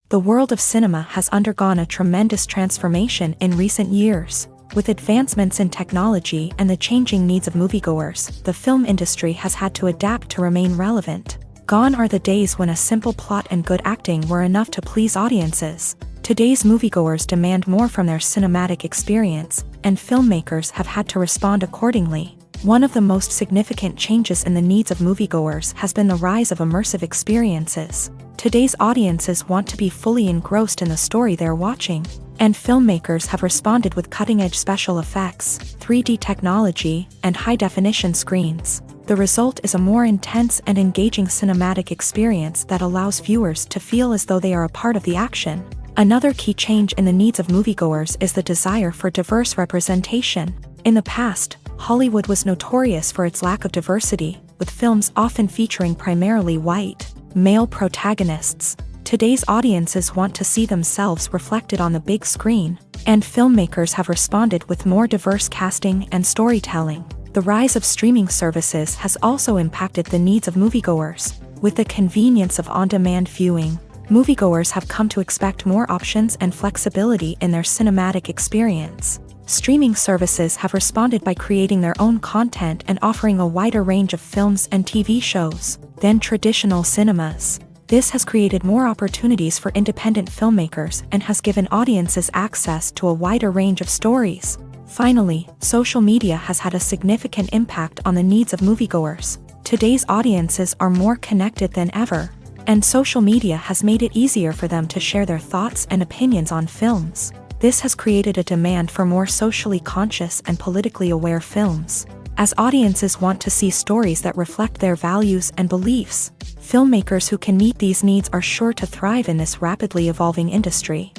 The world of cinema has undergone a tremendous transformation in recent years. With advancements in technology and the changing needs of moviegoers, the film industry has had to adapt to remain relevant. Gone are the days when a simple plot and good acting were enough to please audiences. Today's moviegoers demand more from their cinematic experience, and filmmakers have had to respond accordingly. One of the most significant changes in the needs of moviegoers has been the rise of immersive experiences. Today's audiences want to be fully engrossed in the story they're watching, and filmmakers have responded with cutting-edge special effects, 3D technology, and high-definition screens. The result is a more intense and engaging cinematic experience that allows viewers to feel as though they are a part of the action. Another key change in the needs of moviegoers is the desire for diverse representation. In the past, Hollywood was notorious for its lack of diversity, with films often featuring primarily white, male protagonists. Today's audiences want to see themselves reflected on the big screen, and filmmakers have responded with more diverse casting and storytelling. The rise of streaming services has also impacted the needs of moviegoers. With the convenience of on-demand viewing, moviegoers have come to expect more options and flexibility in their cinematic experience. Streaming services have responded by creating their own content and offering a wider range of films and TV shows than traditional cinemas. This has created more opportunities for independent filmmakers and has given audiences access to a wider range of stories. Finally, social media has had a significant impact on the needs of moviegoers. Today's audiences are more connected than ever, and social media has made it easier for them to share their thoughts and opinions on films. This has created a demand for more socially conscious and politically aware films. As audiences want to see stories that reflect their values and beliefs, filmmakers who can meet these needs are sure to thrive in this rapidly evolving industry.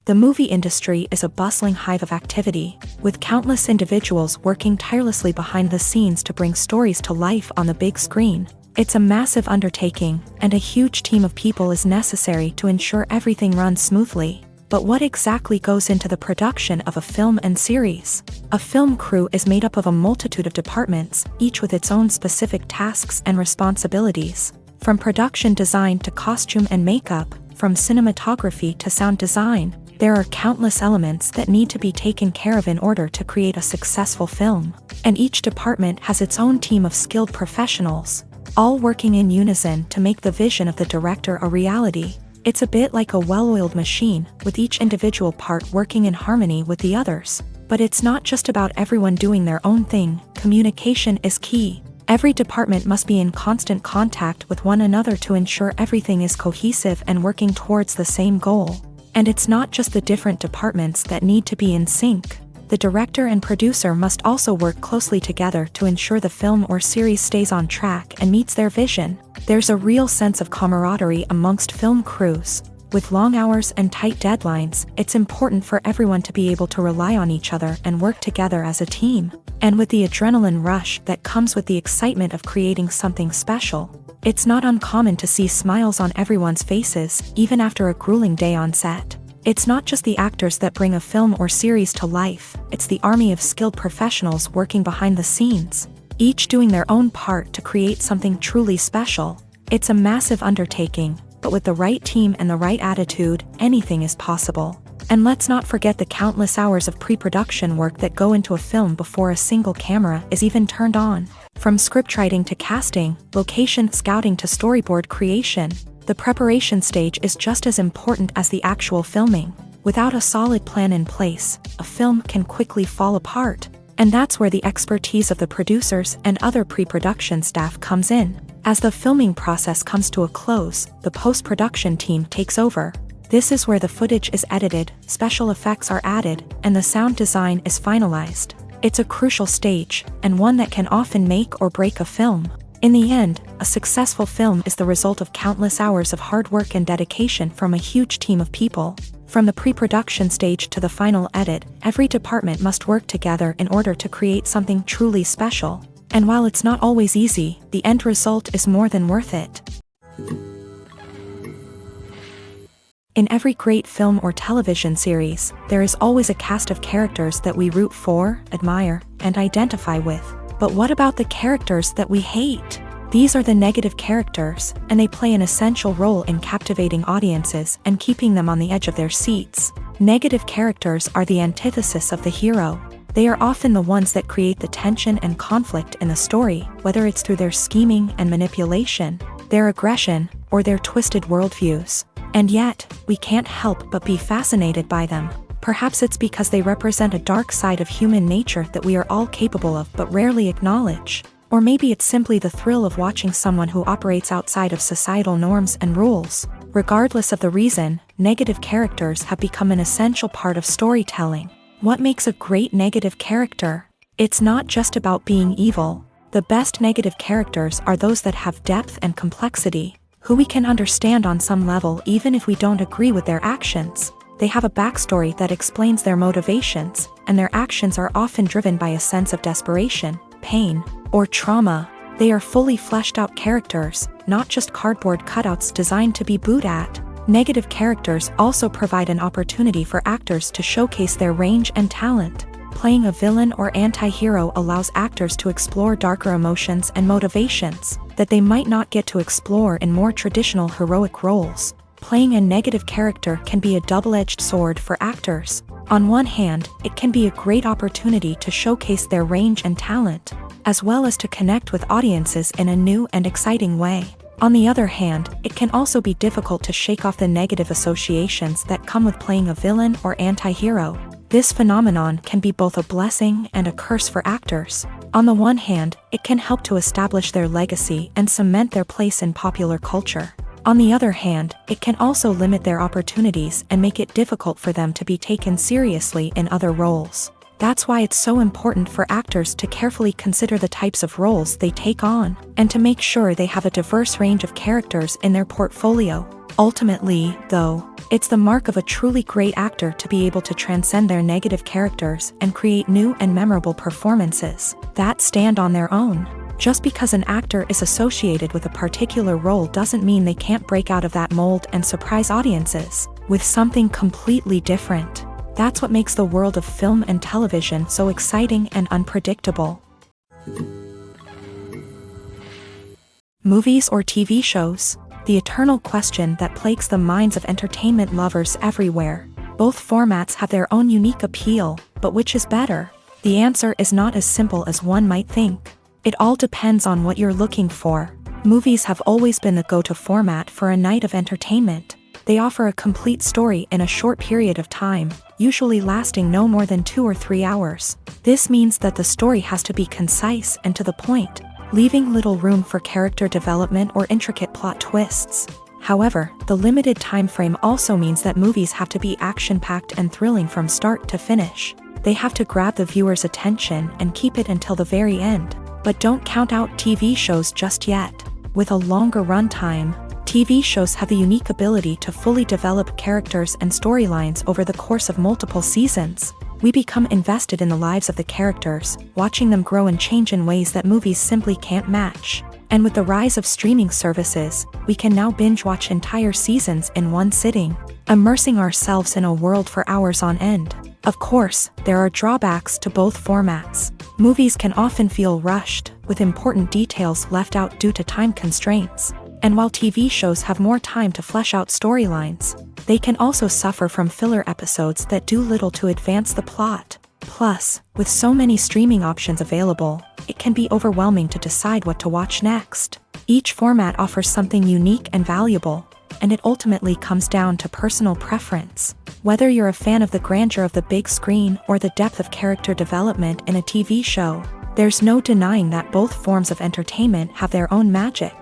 The movie industry is a bustling hive of activity, with countless individuals working tirelessly behind the scenes to bring stories to life on the big screen. It's a massive undertaking, and a huge team of people is necessary to ensure everything runs smoothly. But what exactly goes into the production of a film and series? A film crew is made up of a multitude of departments, each with its own specific tasks and responsibilities. From production design to costume and makeup, from cinematography to sound design, there are countless elements that need to be taken care of in order to create a successful film. And each department has its own team of skilled professionals, all working in unison to make the vision of the director a reality. It's a bit like a well-oiled machine, with each individual part working in harmony with the others. But it's not just about everyone doing their own thing. Communication is key. Every department must be in constant contact with one another to ensure everything is cohesive and working towards the same goal. And it's not just the different departments that need to be in sync. The director and producer must also work closely together to ensure the film or series stays on track and meets their vision. There's a real sense of camaraderie amongst film crews, With long hours and tight deadlines, it's important for everyone to be able to rely on each other and work together as a team. And with the adrenaline rush that comes with the excitement of creating something special, it's not uncommon to see smiles on everyone's faces, even after a grueling day on set. It's not just the actors that bring a film or series to life, it's the army of skilled professionals working behind the scenes, each doing their own part to create something truly special. It's a massive undertaking, but with the right team and the right attitude, anything is possible. And let's not forget the countless hours of pre-production work that go into a film before a single camera is even turned on. From scriptwriting to casting, location scouting to storyboard creation, the preparation stage is just as important as the actual filming. Without a solid plan in place, a film can quickly fall apart. And that's where the expertise of the producers and other pre-production staff comes in. As the filming process comes to a close, the post-production team takes over. This is where the footage is edited, special effects are added, and the sound design is finalized. It's a crucial stage, and one that can often make or break a film. In the end, a successful film is the result of countless hours of hard work and dedication from a huge team of people. From the pre-production stage to the final edit, every department must work together in order to create something truly special. And while it's not always easy, the end result is more than worth it. In every great film or television series, there is always a cast of characters that we root for, admire, and identify with. But what about the characters that we hate? These are the negative characters, and they play an essential role in captivating audiences and keeping them on the edge of their seats. Negative characters are the antithesis of the hero. They are often the ones that create the tension and conflict in the story, whether it's through their scheming and manipulation, their aggression, or their twisted worldviews. And yet, we can't help but be fascinated by them. Perhaps it's because they represent a dark side of human nature that we are all capable of but rarely acknowledge. Or maybe it's simply the thrill of watching someone who operates outside of societal norms and rules. Regardless of the reason, negative characters have become an essential part of storytelling. What makes a great negative character? It's not just about being evil. The best negative characters are those that have depth and complexity, who we can understand on some level even if we don't agree with their actions. They have a backstory that explains their motivations, and their actions are often driven by a sense of desperation, pain, or trauma. They are fully fleshed out characters, not just cardboard cutouts designed to be booed at. Negative characters also provide an opportunity for actors to showcase their range and talent. Playing a villain or anti-hero allows actors to explore darker emotions and motivations that they might not get to explore in more traditional heroic roles. Playing a negative character can be a double-edged sword for actors. On one hand, it can be a great opportunity to showcase their range and talent, as well as to connect with audiences in a new and exciting way. On the other hand, it can also be difficult to shake off the negative associations that come with playing a villain or anti-hero. This phenomenon can be both a blessing and a curse for actors. On the one hand, it can help to establish their legacy and cement their place in popular culture. On the other hand, it can also limit their opportunities and make it difficult for them to be taken seriously in other roles. That's why it's so important for actors to carefully consider the types of roles they take on, and to make sure they have a diverse range of characters in their portfolio. Ultimately, though, it's the mark of a truly great actor to be able to transcend their negative characters and create new and memorable performances that stand on their own. Just because an actor is associated with a particular role doesn't mean they can't break out of that mold and surprise audiences with something completely different. That's what makes the world of film and television so exciting and unpredictable. Movies or TV shows? The eternal question that plagues the minds of entertainment lovers everywhere. Both formats have their own unique appeal, but which is better? The answer is not as simple as one might think. It all depends on what you're looking for. Movies have always been the go-to format for a night of entertainment. They offer a complete story in a short period of time, usually lasting no more than 2 or 3 hours. This means that the story has to be concise and to the point, leaving little room for character development or intricate plot twists. However, the limited time frame also means that movies have to be action-packed and thrilling from start to finish. They have to grab the viewer's attention and keep it until the very end. But don't count out TV shows just yet. With a longer runtime, TV shows have the unique ability to fully develop characters and storylines over the course of multiple seasons. We become invested in the lives of the characters, watching them grow and change in ways that movies simply can't match. And with the rise of streaming services, we can now binge-watch entire seasons in one sitting, immersing ourselves in a world for hours on end. Of course, there are drawbacks to both formats. Movies can often feel rushed, with important details left out due to time constraints. And while TV shows have more time to flesh out storylines, they can also suffer from filler episodes that do little to advance the plot. Plus, with so many streaming options available, it can be overwhelming to decide what to watch next. Each format offers something unique and valuable, and it ultimately comes down to personal preference. Whether you're a fan of the grandeur of the big screen or the depth of character development in a TV show, there's no denying that both forms of entertainment have their own magic.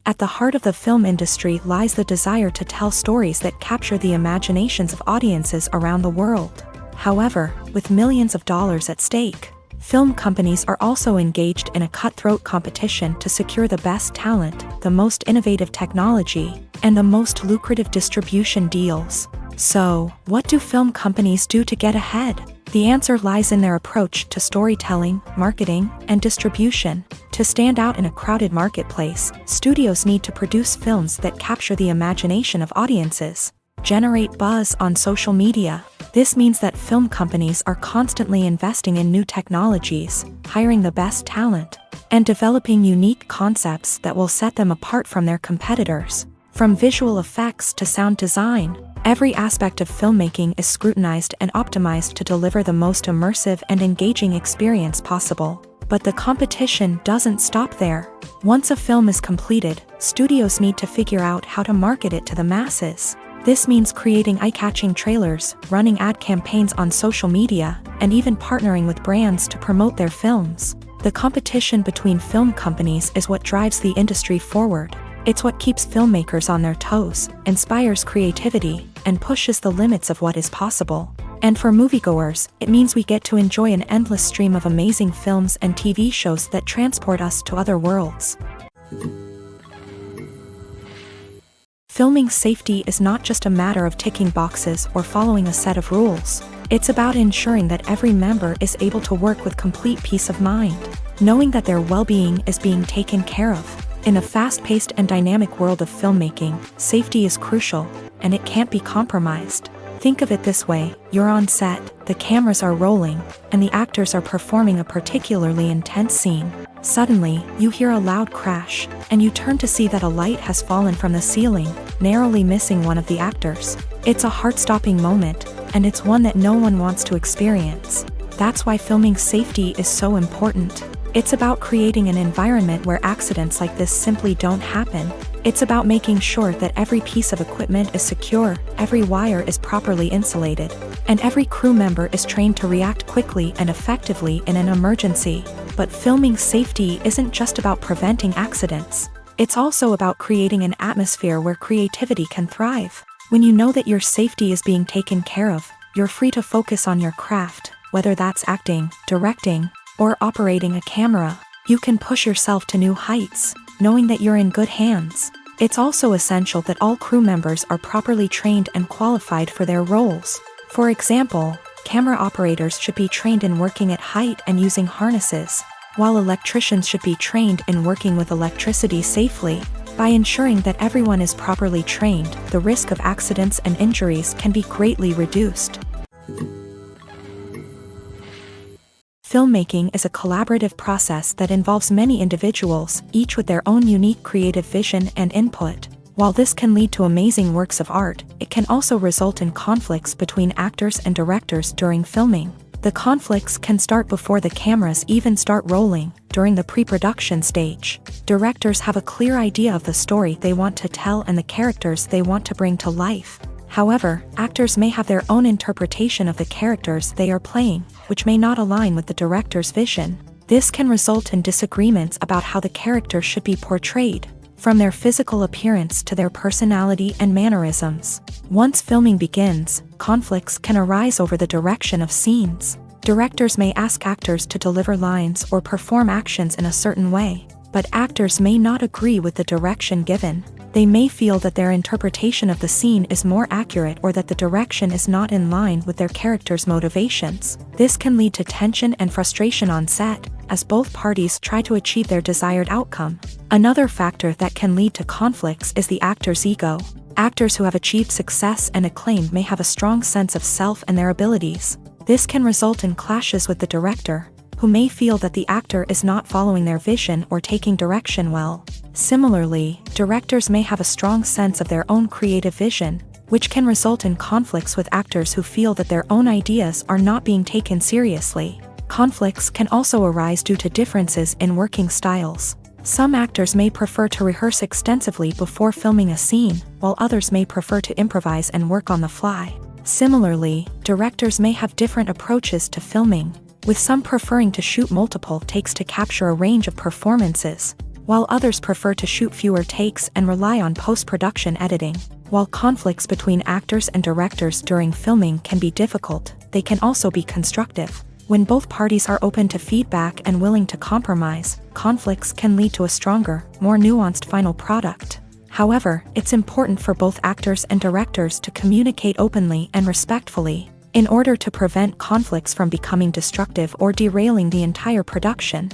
At the heart of the film industry lies the desire to tell stories that capture the imaginations of audiences around the world. However, with millions of dollars at stake, film companies are also engaged in a cutthroat competition to secure the best talent, the most innovative technology, and the most lucrative distribution deals. So, what do film companies do to get ahead? The answer lies in their approach to storytelling, marketing, and distribution. To stand out in a crowded marketplace, studios need to produce films that capture the imagination of audiences, generate buzz on social media. This means that film companies are constantly investing in new technologies, hiring the best talent, and developing unique concepts that will set them apart from their competitors. From visual effects to sound design, every aspect of filmmaking is scrutinized and optimized to deliver the most immersive and engaging experience possible. But the competition doesn't stop there. Once a film is completed, studios need to figure out how to market it to the masses. This means creating eye-catching trailers, running ad campaigns on social media, and even partnering with brands to promote their films. The competition between film companies is what drives the industry forward. It's what keeps filmmakers on their toes, inspires creativity, and pushes the limits of what is possible. And for moviegoers, it means we get to enjoy an endless stream of amazing films and TV shows that transport us to other worlds. Filming safety is not just a matter of ticking boxes or following a set of rules. It's about ensuring that every member is able to work with complete peace of mind, knowing that their well-being is being taken care of. In a fast-paced and dynamic world of filmmaking, safety is crucial, and it can't be compromised. Think of it this way: you're on set, the cameras are rolling, and the actors are performing a particularly intense scene. Suddenly, you hear a loud crash, and you turn to see that a light has fallen from the ceiling, narrowly missing one of the actors. It's a heart-stopping moment, and it's one that no one wants to experience. That's why filming safety is so important. It's about creating an environment where accidents like this simply don't happen. It's about making sure that every piece of equipment is secure, every wire is properly insulated, and every crew member is trained to react quickly and effectively in an emergency. But filming safety isn't just about preventing accidents. It's also about creating an atmosphere where creativity can thrive. When you know that your safety is being taken care of, you're free to focus on your craft, whether that's acting, directing, or operating a camera. You can push yourself to new heights, knowing that you're in good hands. It's also essential that all crew members are properly trained and qualified for their roles. For example, camera operators should be trained in working at height and using harnesses, while electricians should be trained in working with electricity safely. By ensuring that everyone is properly trained, the risk of accidents and injuries can be greatly reduced. Filmmaking is a collaborative process that involves many individuals, each with their own unique creative vision and input. While this can lead to amazing works of art, it can also result in conflicts between actors and directors during filming. The conflicts can start before the cameras even start rolling, during the pre-production stage. Directors have a clear idea of the story they want to tell and the characters they want to bring to life. However, actors may have their own interpretation of the characters they are playing, which may not align with the director's vision. This can result in disagreements about how the character should be portrayed, from their physical appearance to their personality and mannerisms. Once filming begins, conflicts can arise over the direction of scenes. Directors may ask actors to deliver lines or perform actions in a certain way, but actors may not agree with the direction given. They may feel that their interpretation of the scene is more accurate or that the direction is not in line with their character's motivations. This can lead to tension and frustration on set, as both parties try to achieve their desired outcome. Another factor that can lead to conflicts is the actor's ego. Actors who have achieved success and acclaim may have a strong sense of self and their abilities. This can result in clashes with the director, who may feel that the actor is not following their vision or taking direction well. Similarly, directors may have a strong sense of their own creative vision, which can result in conflicts with actors who feel that their own ideas are not being taken seriously. Conflicts can also arise due to differences in working styles. Some actors may prefer to rehearse extensively before filming a scene, while others may prefer to improvise and work on the fly. Similarly, directors may have different approaches to filming, with some preferring to shoot multiple takes to capture a range of performances, while others prefer to shoot fewer takes and rely on post-production editing. While conflicts between actors and directors during filming can be difficult, they can also be constructive. When both parties are open to feedback and willing to compromise, conflicts can lead to a stronger, more nuanced final product. However, it's important for both actors and directors to communicate openly and respectfully, in order to prevent conflicts from becoming destructive or derailing the entire production.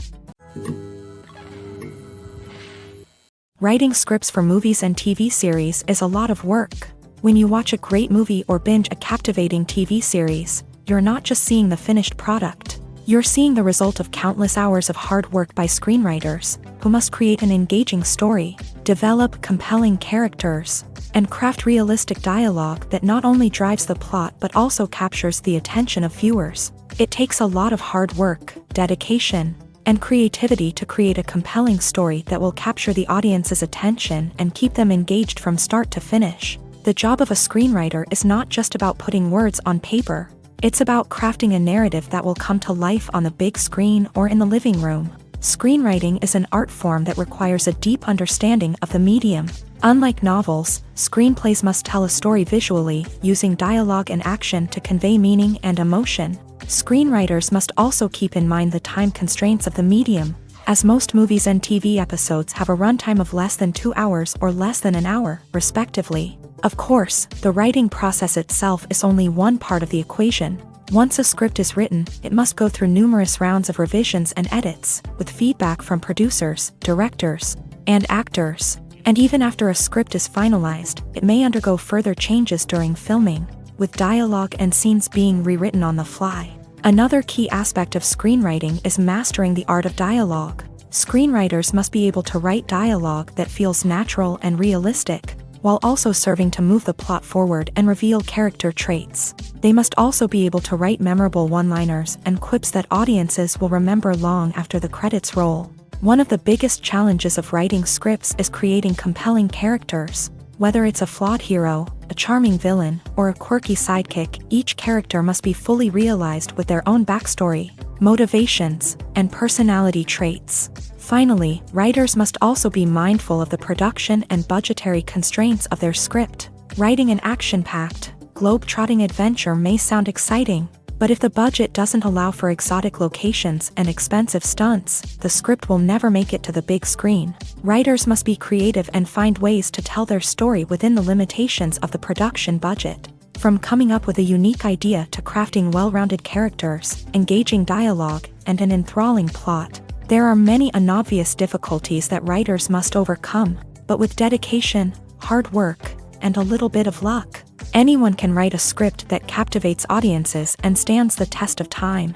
Writing scripts for movies and TV series is a lot of work. When you watch a great movie or binge a captivating TV series, you're not just seeing the finished product. You're seeing the result of countless hours of hard work by screenwriters, who must create an engaging story, develop compelling characters, and craft realistic dialogue that not only drives the plot but also captures the attention of viewers. It takes a lot of hard work, dedication, and creativity to create a compelling story that will capture the audience's attention and keep them engaged from start to finish. The job of a screenwriter is not just about putting words on paper. It's about crafting a narrative that will come to life on the big screen or in the living room. Screenwriting is an art form that requires a deep understanding of the medium. Unlike novels, screenplays must tell a story visually, using dialogue and action to convey meaning and emotion. Screenwriters must also keep in mind the time constraints of the medium, as most movies and TV episodes have a runtime of less than 2 hours or less than an hour, respectively. Of course, the writing process itself is only one part of the equation. Once a script is written, it must go through numerous rounds of revisions and edits, with feedback from producers, directors, and actors. And even after a script is finalized, it may undergo further changes during filming, with dialogue and scenes being rewritten on the fly. Another key aspect of screenwriting is mastering the art of dialogue. Screenwriters must be able to write dialogue that feels natural and realistic, while also serving to move the plot forward and reveal character traits. They must also be able to write memorable one-liners and quips that audiences will remember long after the credits roll. One of the biggest challenges of writing scripts is creating compelling characters. Whether it's a flawed hero, a charming villain, or a quirky sidekick, each character must be fully realized with their own backstory, motivations, and personality traits. Finally, writers must also be mindful of the production and budgetary constraints of their script. Writing an action-packed, globe-trotting adventure may sound exciting, but if the budget doesn't allow for exotic locations and expensive stunts, the script will never make it to the big screen. Writers must be creative and find ways to tell their story within the limitations of the production budget. From coming up with a unique idea to crafting well-rounded characters, engaging dialogue, and an enthralling plot, there are many unobvious difficulties that writers must overcome, but with dedication, hard work, and a little bit of luck, anyone can write a script that captivates audiences and stands the test of time.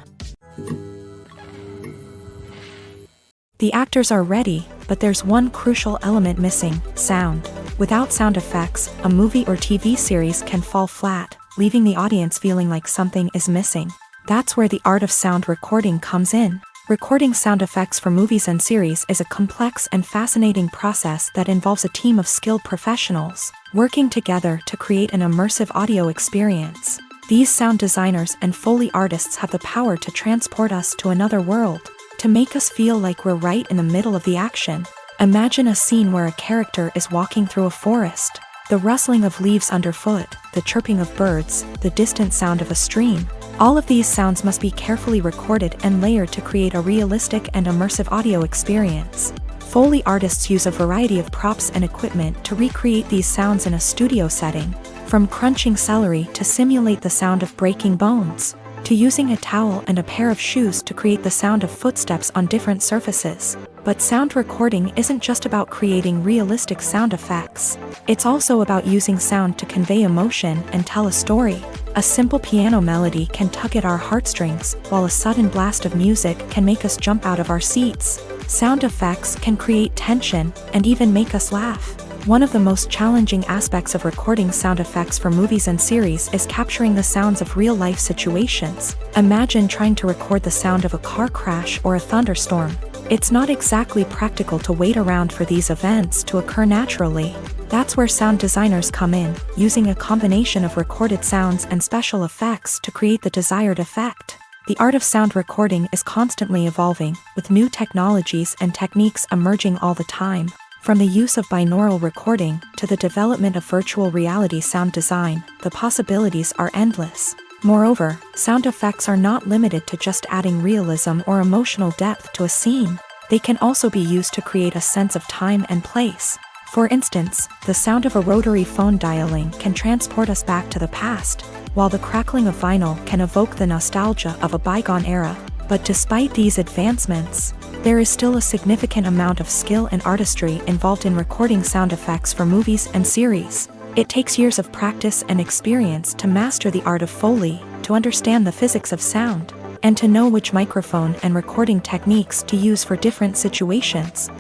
The actors are ready, but there's one crucial element missing: sound. Without sound effects, a movie or TV series can fall flat, leaving the audience feeling like something is missing. That's where the art of sound recording comes in. Recording sound effects for movies and series is a complex and fascinating process that involves a team of skilled professionals working together to create an immersive audio experience. These sound designers and Foley artists have the power to transport us to another world, to make us feel like we're right in the middle of the action. Imagine a scene where a character is walking through a forest. The rustling of leaves underfoot, the chirping of birds, the distant sound of a stream. All of these sounds must be carefully recorded and layered to create a realistic and immersive audio experience. Foley artists use a variety of props and equipment to recreate these sounds in a studio setting, from crunching celery to simulate the sound of breaking bones, to using a towel and a pair of shoes to create the sound of footsteps on different surfaces. But sound recording isn't just about creating realistic sound effects. It's also about using sound to convey emotion and tell a story. A simple piano melody can tug at our heartstrings, while a sudden blast of music can make us jump out of our seats. Sound effects can create tension and even make us laugh. One of the most challenging aspects of recording sound effects for movies and series is capturing the sounds of real-life situations. Imagine trying to record the sound of a car crash or a thunderstorm. It's not exactly practical to wait around for these events to occur naturally. That's where sound designers come in, using a combination of recorded sounds and special effects to create the desired effect. The art of sound recording is constantly evolving, with new technologies and techniques emerging all the time. From the use of binaural recording to the development of virtual reality sound design, the possibilities are endless. Moreover, sound effects are not limited to just adding realism or emotional depth to a scene. They can also be used to create a sense of time and place. For instance, the sound of a rotary phone dialing can transport us back to the past, while the crackling of vinyl can evoke the nostalgia of a bygone era. But despite these advancements, there is still a significant amount of skill and artistry involved in recording sound effects for movies and series. It takes years of practice and experience to master the art of Foley, to understand the physics of sound, and to know which microphone and recording techniques to use for different situations.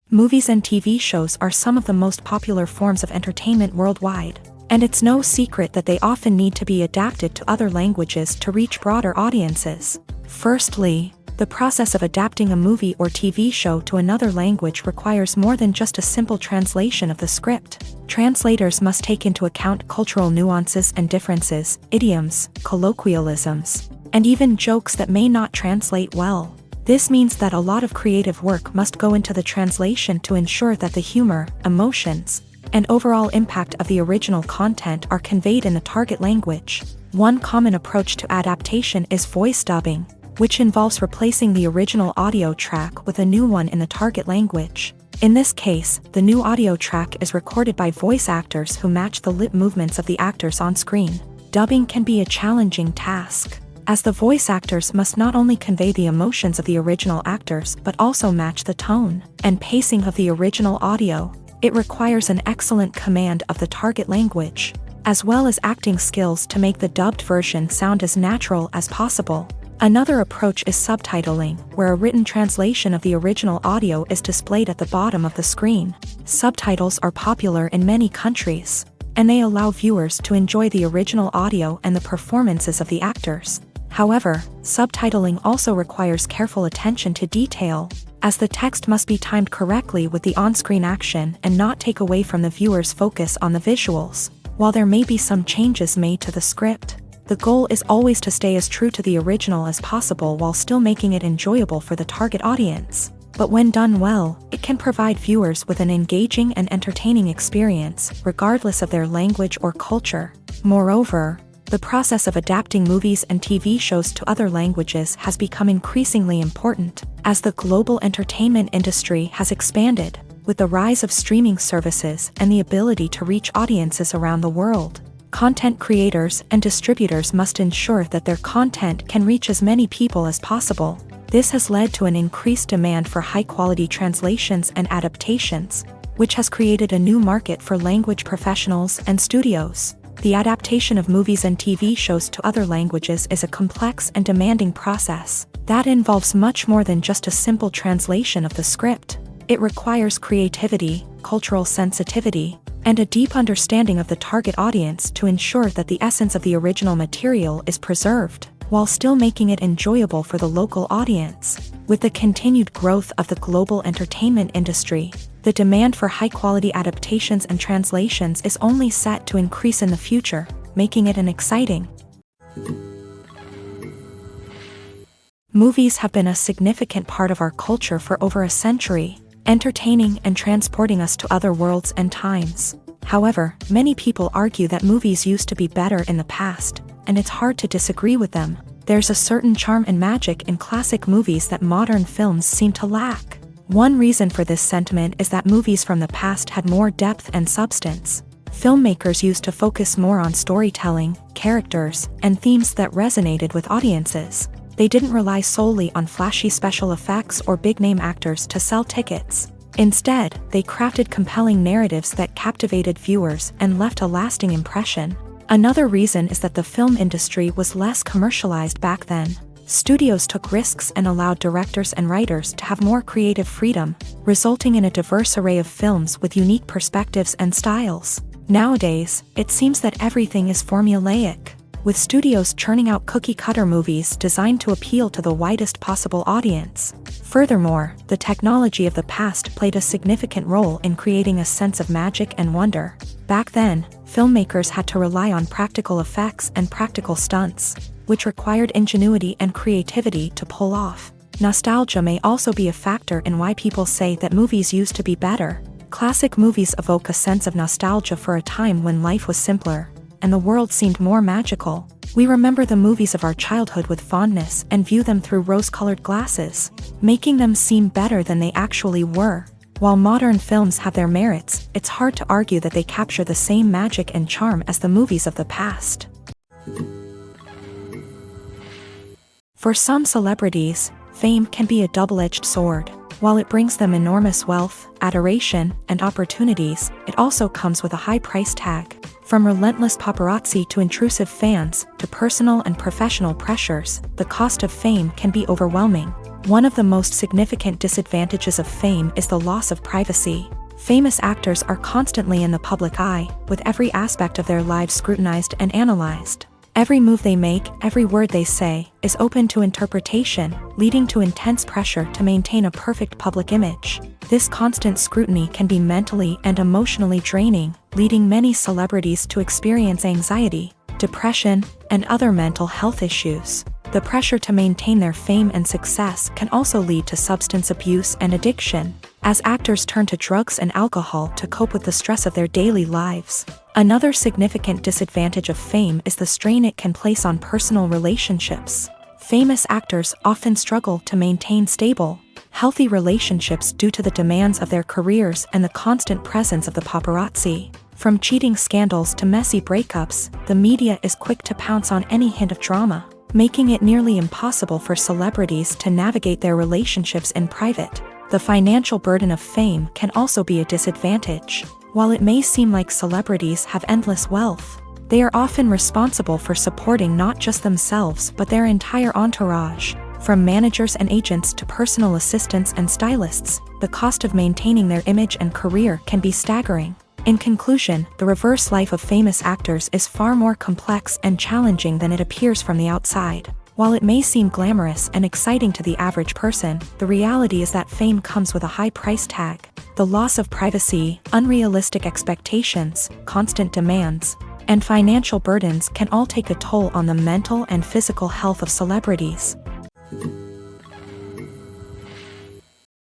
Movies and TV shows are some of the most popular forms of entertainment worldwide, and it's no secret that they often need to be adapted to other languages to reach broader audiences. Firstly, the process of adapting a movie or TV show to another language requires more than just a simple translation of the script. Translators must take into account cultural nuances and differences, idioms, colloquialisms, and even jokes that may not translate well. This means that a lot of creative work must go into the translation to ensure that the humor, emotions, and overall impact of the original content are conveyed in the target language. One common approach to adaptation is voice dubbing, which involves replacing the original audio track with a new one in the target language. In this case, the new audio track is recorded by voice actors who match the lip movements of the actors on screen. Dubbing can be a challenging task, as the voice actors must not only convey the emotions of the original actors but also match the tone and pacing of the original audio. It requires an excellent command of the target language, as well as acting skills to make the dubbed version sound as natural as possible. Another approach is subtitling, where a written translation of the original audio is displayed at the bottom of the screen. Subtitles are popular in many countries, and they allow viewers to enjoy the original audio and the performances of the actors. However, subtitling also requires careful attention to detail, as the text must be timed correctly with the on-screen action and not take away from the viewer's focus on the visuals. While there may be some changes made to the script, the goal is always to stay as true to the original as possible while still making it enjoyable for the target audience. But when done well, it can provide viewers with an engaging and entertaining experience, regardless of their language or culture. Moreover, the process of adapting movies and TV shows to other languages has become increasingly important, as the global entertainment industry has expanded, with the rise of streaming services and the ability to reach audiences around the world. Content creators and distributors must ensure that their content can reach as many people as possible. This has led to an increased demand for high-quality translations and adaptations, which has created a new market for language professionals and studios. The adaptation of movies and TV shows to other languages is a complex and demanding process that involves much more than just a simple translation of the script. It requires creativity, cultural sensitivity, and a deep understanding of the target audience to ensure that the essence of the original material is preserved, while still making it enjoyable for the local audience. With the continued growth of the global entertainment industry, the demand for high-quality adaptations and translations is only set to increase in the future, making it an exciting. Movies have been a significant part of our culture for over a century, entertaining and transporting us to other worlds and times. However, many people argue that movies used to be better in the past, and it's hard to disagree with them. There's a certain charm and magic in classic movies that modern films seem to lack. One reason for this sentiment is that movies from the past had more depth and substance. Filmmakers used to focus more on storytelling, characters, and themes that resonated with audiences. They didn't rely solely on flashy special effects or big-name actors to sell tickets. Instead, they crafted compelling narratives that captivated viewers and left a lasting impression. Another reason is that the film industry was less commercialized back then. Studios took risks and allowed directors and writers to have more creative freedom, resulting in a diverse array of films with unique perspectives and styles. Nowadays, it seems that everything is formulaic, with studios churning out cookie-cutter movies designed to appeal to the widest possible audience. Furthermore, the technology of the past played a significant role in creating a sense of magic and wonder. Back then, filmmakers had to rely on practical effects and practical stunts, which required ingenuity and creativity to pull off. Nostalgia may also be a factor in why people say that movies used to be better. Classic movies evoke a sense of nostalgia for a time when life was simpler, and the world seemed more magical. We remember the movies of our childhood with fondness and view them through rose-colored glasses, making them seem better than they actually were. While modern films have their merits, it's hard to argue that they capture the same magic and charm as the movies of the past. For some celebrities, fame can be a double-edged sword. While it brings them enormous wealth, adoration, and opportunities, it also comes with a high price tag. From relentless paparazzi to intrusive fans, to personal and professional pressures, the cost of fame can be overwhelming. One of the most significant disadvantages of fame is the loss of privacy. Famous actors are constantly in the public eye, with every aspect of their lives scrutinized and analyzed. Every move they make, every word they say, is open to interpretation, leading to intense pressure to maintain a perfect public image. This constant scrutiny can be mentally and emotionally draining, leading many celebrities to experience anxiety, depression, and other mental health issues. The pressure to maintain their fame and success can also lead to substance abuse and addiction, as actors turn to drugs and alcohol to cope with the stress of their daily lives. Another significant disadvantage of fame is the strain it can place on personal relationships. Famous actors often struggle to maintain stable, healthy relationships due to the demands of their careers and the constant presence of the paparazzi. From cheating scandals to messy breakups, the media is quick to pounce on any hint of drama, making it nearly impossible for celebrities to navigate their relationships in private. The financial burden of fame can also be a disadvantage. While it may seem like celebrities have endless wealth, they are often responsible for supporting not just themselves but their entire entourage. From managers and agents to personal assistants and stylists, the cost of maintaining their image and career can be staggering. In conclusion, the reverse life of famous actors is far more complex and challenging than it appears from the outside. While it may seem glamorous and exciting to the average person, the reality is that fame comes with a high price tag. The loss of privacy, unrealistic expectations, constant demands, and financial burdens can all take a toll on the mental and physical health of celebrities.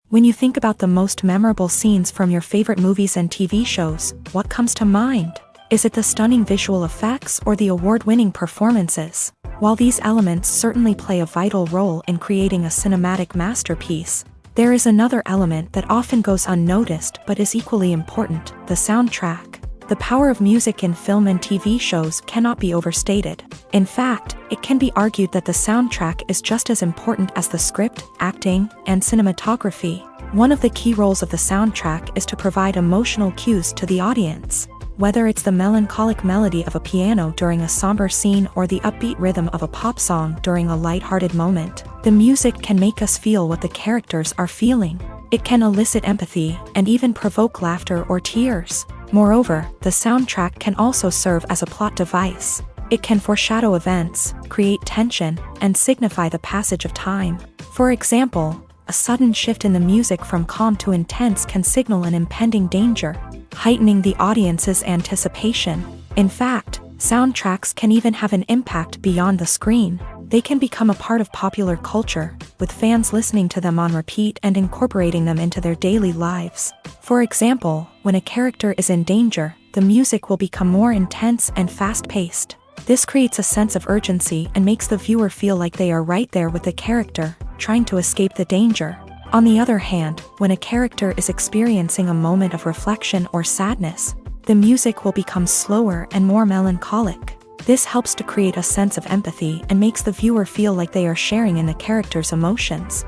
When you think about the most memorable scenes from your favorite movies and TV shows, what comes to mind? Is it the stunning visual effects or the award-winning performances? While these elements certainly play a vital role in creating a cinematic masterpiece, there is another element that often goes unnoticed but is equally important: the soundtrack. The power of music in film and TV shows cannot be overstated. In fact, it can be argued that the soundtrack is just as important as the script, acting, and cinematography. One of the key roles of the soundtrack is to provide emotional cues to the audience. Whether it's the melancholic melody of a piano during a somber scene or the upbeat rhythm of a pop song during a lighthearted moment, the music can make us feel what the characters are feeling. It can elicit empathy and even provoke laughter or tears. Moreover, the soundtrack can also serve as a plot device. It can foreshadow events, create tension, and signify the passage of time. For example, a sudden shift in the music from calm to intense can signal an impending danger, heightening the audience's anticipation. In fact, soundtracks can even have an impact beyond the screen. They can become a part of popular culture, with fans listening to them on repeat and incorporating them into their daily lives. For example, when a character is in danger, the music will become more intense and fast-paced, This creates a sense of urgency and makes the viewer feel like they are right there with the character, trying to escape the danger. On the other hand, when a character is experiencing a moment of reflection or sadness, the music will become slower and more melancholic. This helps to create a sense of empathy and makes the viewer feel like they are sharing in the character's emotions.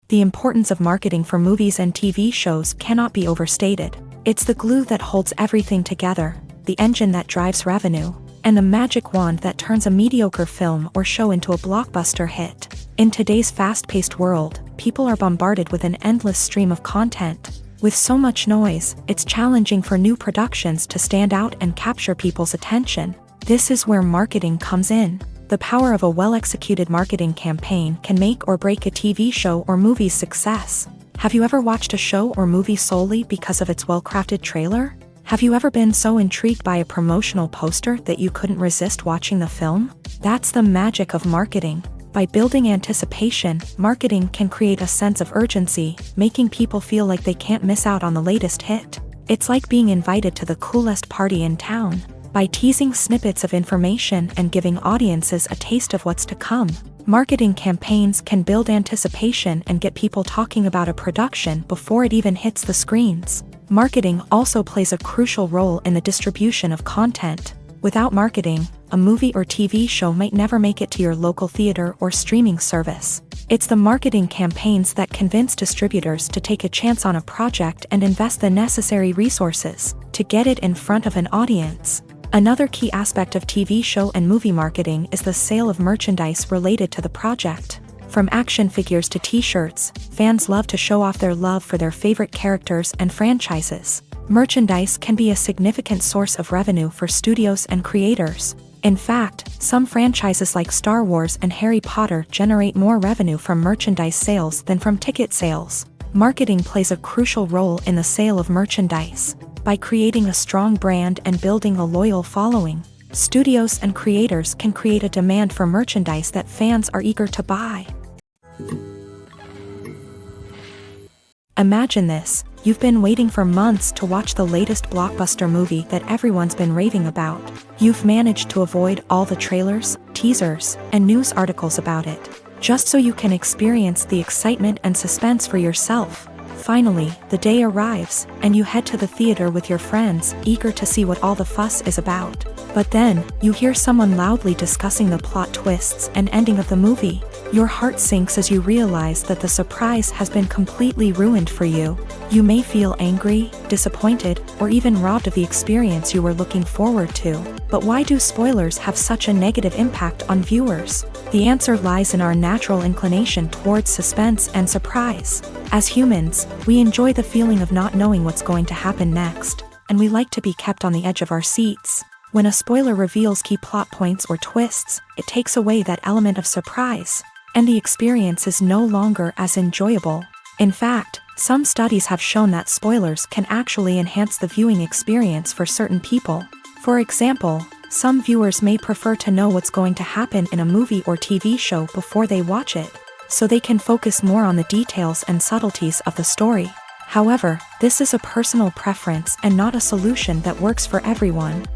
The importance of marketing for movies and TV shows cannot be overstated. It's the glue that holds everything together, the engine that drives revenue, and the magic wand that turns a mediocre film or show into a blockbuster hit. In today's fast-paced world, people are bombarded with an endless stream of content. With so much noise, it's challenging for new productions to stand out and capture people's attention. This is where marketing comes in. The power of a well-executed marketing campaign can make or break a TV show or movie's success. Have you ever watched a show or movie solely because of its well-crafted trailer? Have you ever been so intrigued by a promotional poster that you couldn't resist watching the film? That's the magic of marketing. By building anticipation, marketing can create a sense of urgency, making people feel like they can't miss out on the latest hit. It's like being invited to the coolest party in town. By teasing snippets of information and giving audiences a taste of what's to come, marketing campaigns can build anticipation and get people talking about a production before it even hits the screens. Marketing also plays a crucial role in the distribution of content. Without marketing, a movie or TV show might never make it to your local theater or streaming service. It's the marketing campaigns that convince distributors to take a chance on a project and invest the necessary resources to get it in front of an audience. Another key aspect of TV show and movie marketing is the sale of merchandise related to the project. From action figures to t-shirts, fans love to show off their love for their favorite characters and franchises. Merchandise can be a significant source of revenue for studios and creators. In fact, some franchises like Star Wars and Harry Potter generate more revenue from merchandise sales than from ticket sales. Marketing plays a crucial role in the sale of merchandise. By creating a strong brand and building a loyal following, studios and creators can create a demand for merchandise that fans are eager to buy. Imagine this: you've been waiting for months to watch the latest blockbuster movie that everyone's been raving about. You've managed to avoid all the trailers, teasers, and news articles about it, just so you can experience the excitement and suspense for yourself. Finally, the day arrives, and you head to the theater with your friends, eager to see what all the fuss is about. But then, you hear someone loudly discussing the plot twists and ending of the movie. Your heart sinks as you realize that the surprise has been completely ruined for you. You may feel angry, disappointed, or even robbed of the experience you were looking forward to. But why do spoilers have such a negative impact on viewers? The answer lies in our natural inclination towards suspense and surprise. As humans, we enjoy the feeling of not knowing what's going to happen next, and we like to be kept on the edge of our seats. When a spoiler reveals key plot points or twists, it takes away that element of surprise, and the experience is no longer as enjoyable. In fact, some studies have shown that spoilers can actually enhance the viewing experience for certain people. For example, some viewers may prefer to know what's going to happen in a movie or TV show before they watch it, so they can focus more on the details and subtleties of the story. However, this is a personal preference and not a solution that works for everyone.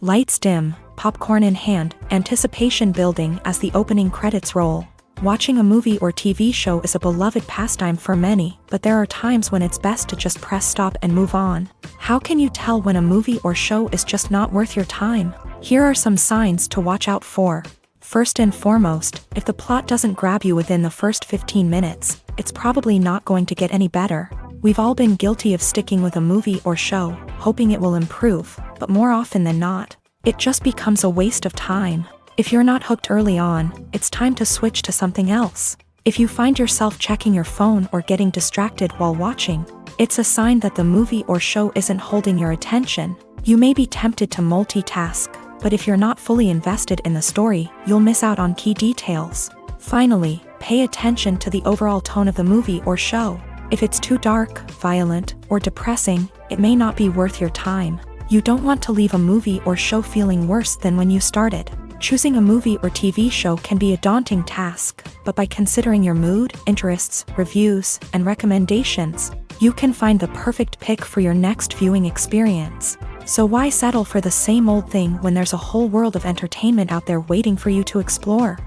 Lights dim, popcorn in hand, anticipation building as the opening credits roll. Watching a movie or TV show is a beloved pastime for many, but there are times when it's best to just press stop and move on. How can you tell when a movie or show is just not worth your time? Here are some signs to watch out for. First and foremost, if the plot doesn't grab you within the first 15 minutes, it's probably not going to get any better. We've all been guilty of sticking with a movie or show, hoping it will improve, but more often than not, it just becomes a waste of time. If you're not hooked early on, it's time to switch to something else. If you find yourself checking your phone or getting distracted while watching, it's a sign that the movie or show isn't holding your attention. You may be tempted to multitask, but if you're not fully invested in the story, you'll miss out on key details. Finally, pay attention to the overall tone of the movie or show. If it's too dark, violent, or depressing, it may not be worth your time. You don't want to leave a movie or show feeling worse than when you started. Choosing a movie or TV show can be a daunting task, but by considering your mood, interests, reviews, and recommendations, you can find the perfect pick for your next viewing experience. So why settle for the same old thing when there's a whole world of entertainment out there waiting for you to explore?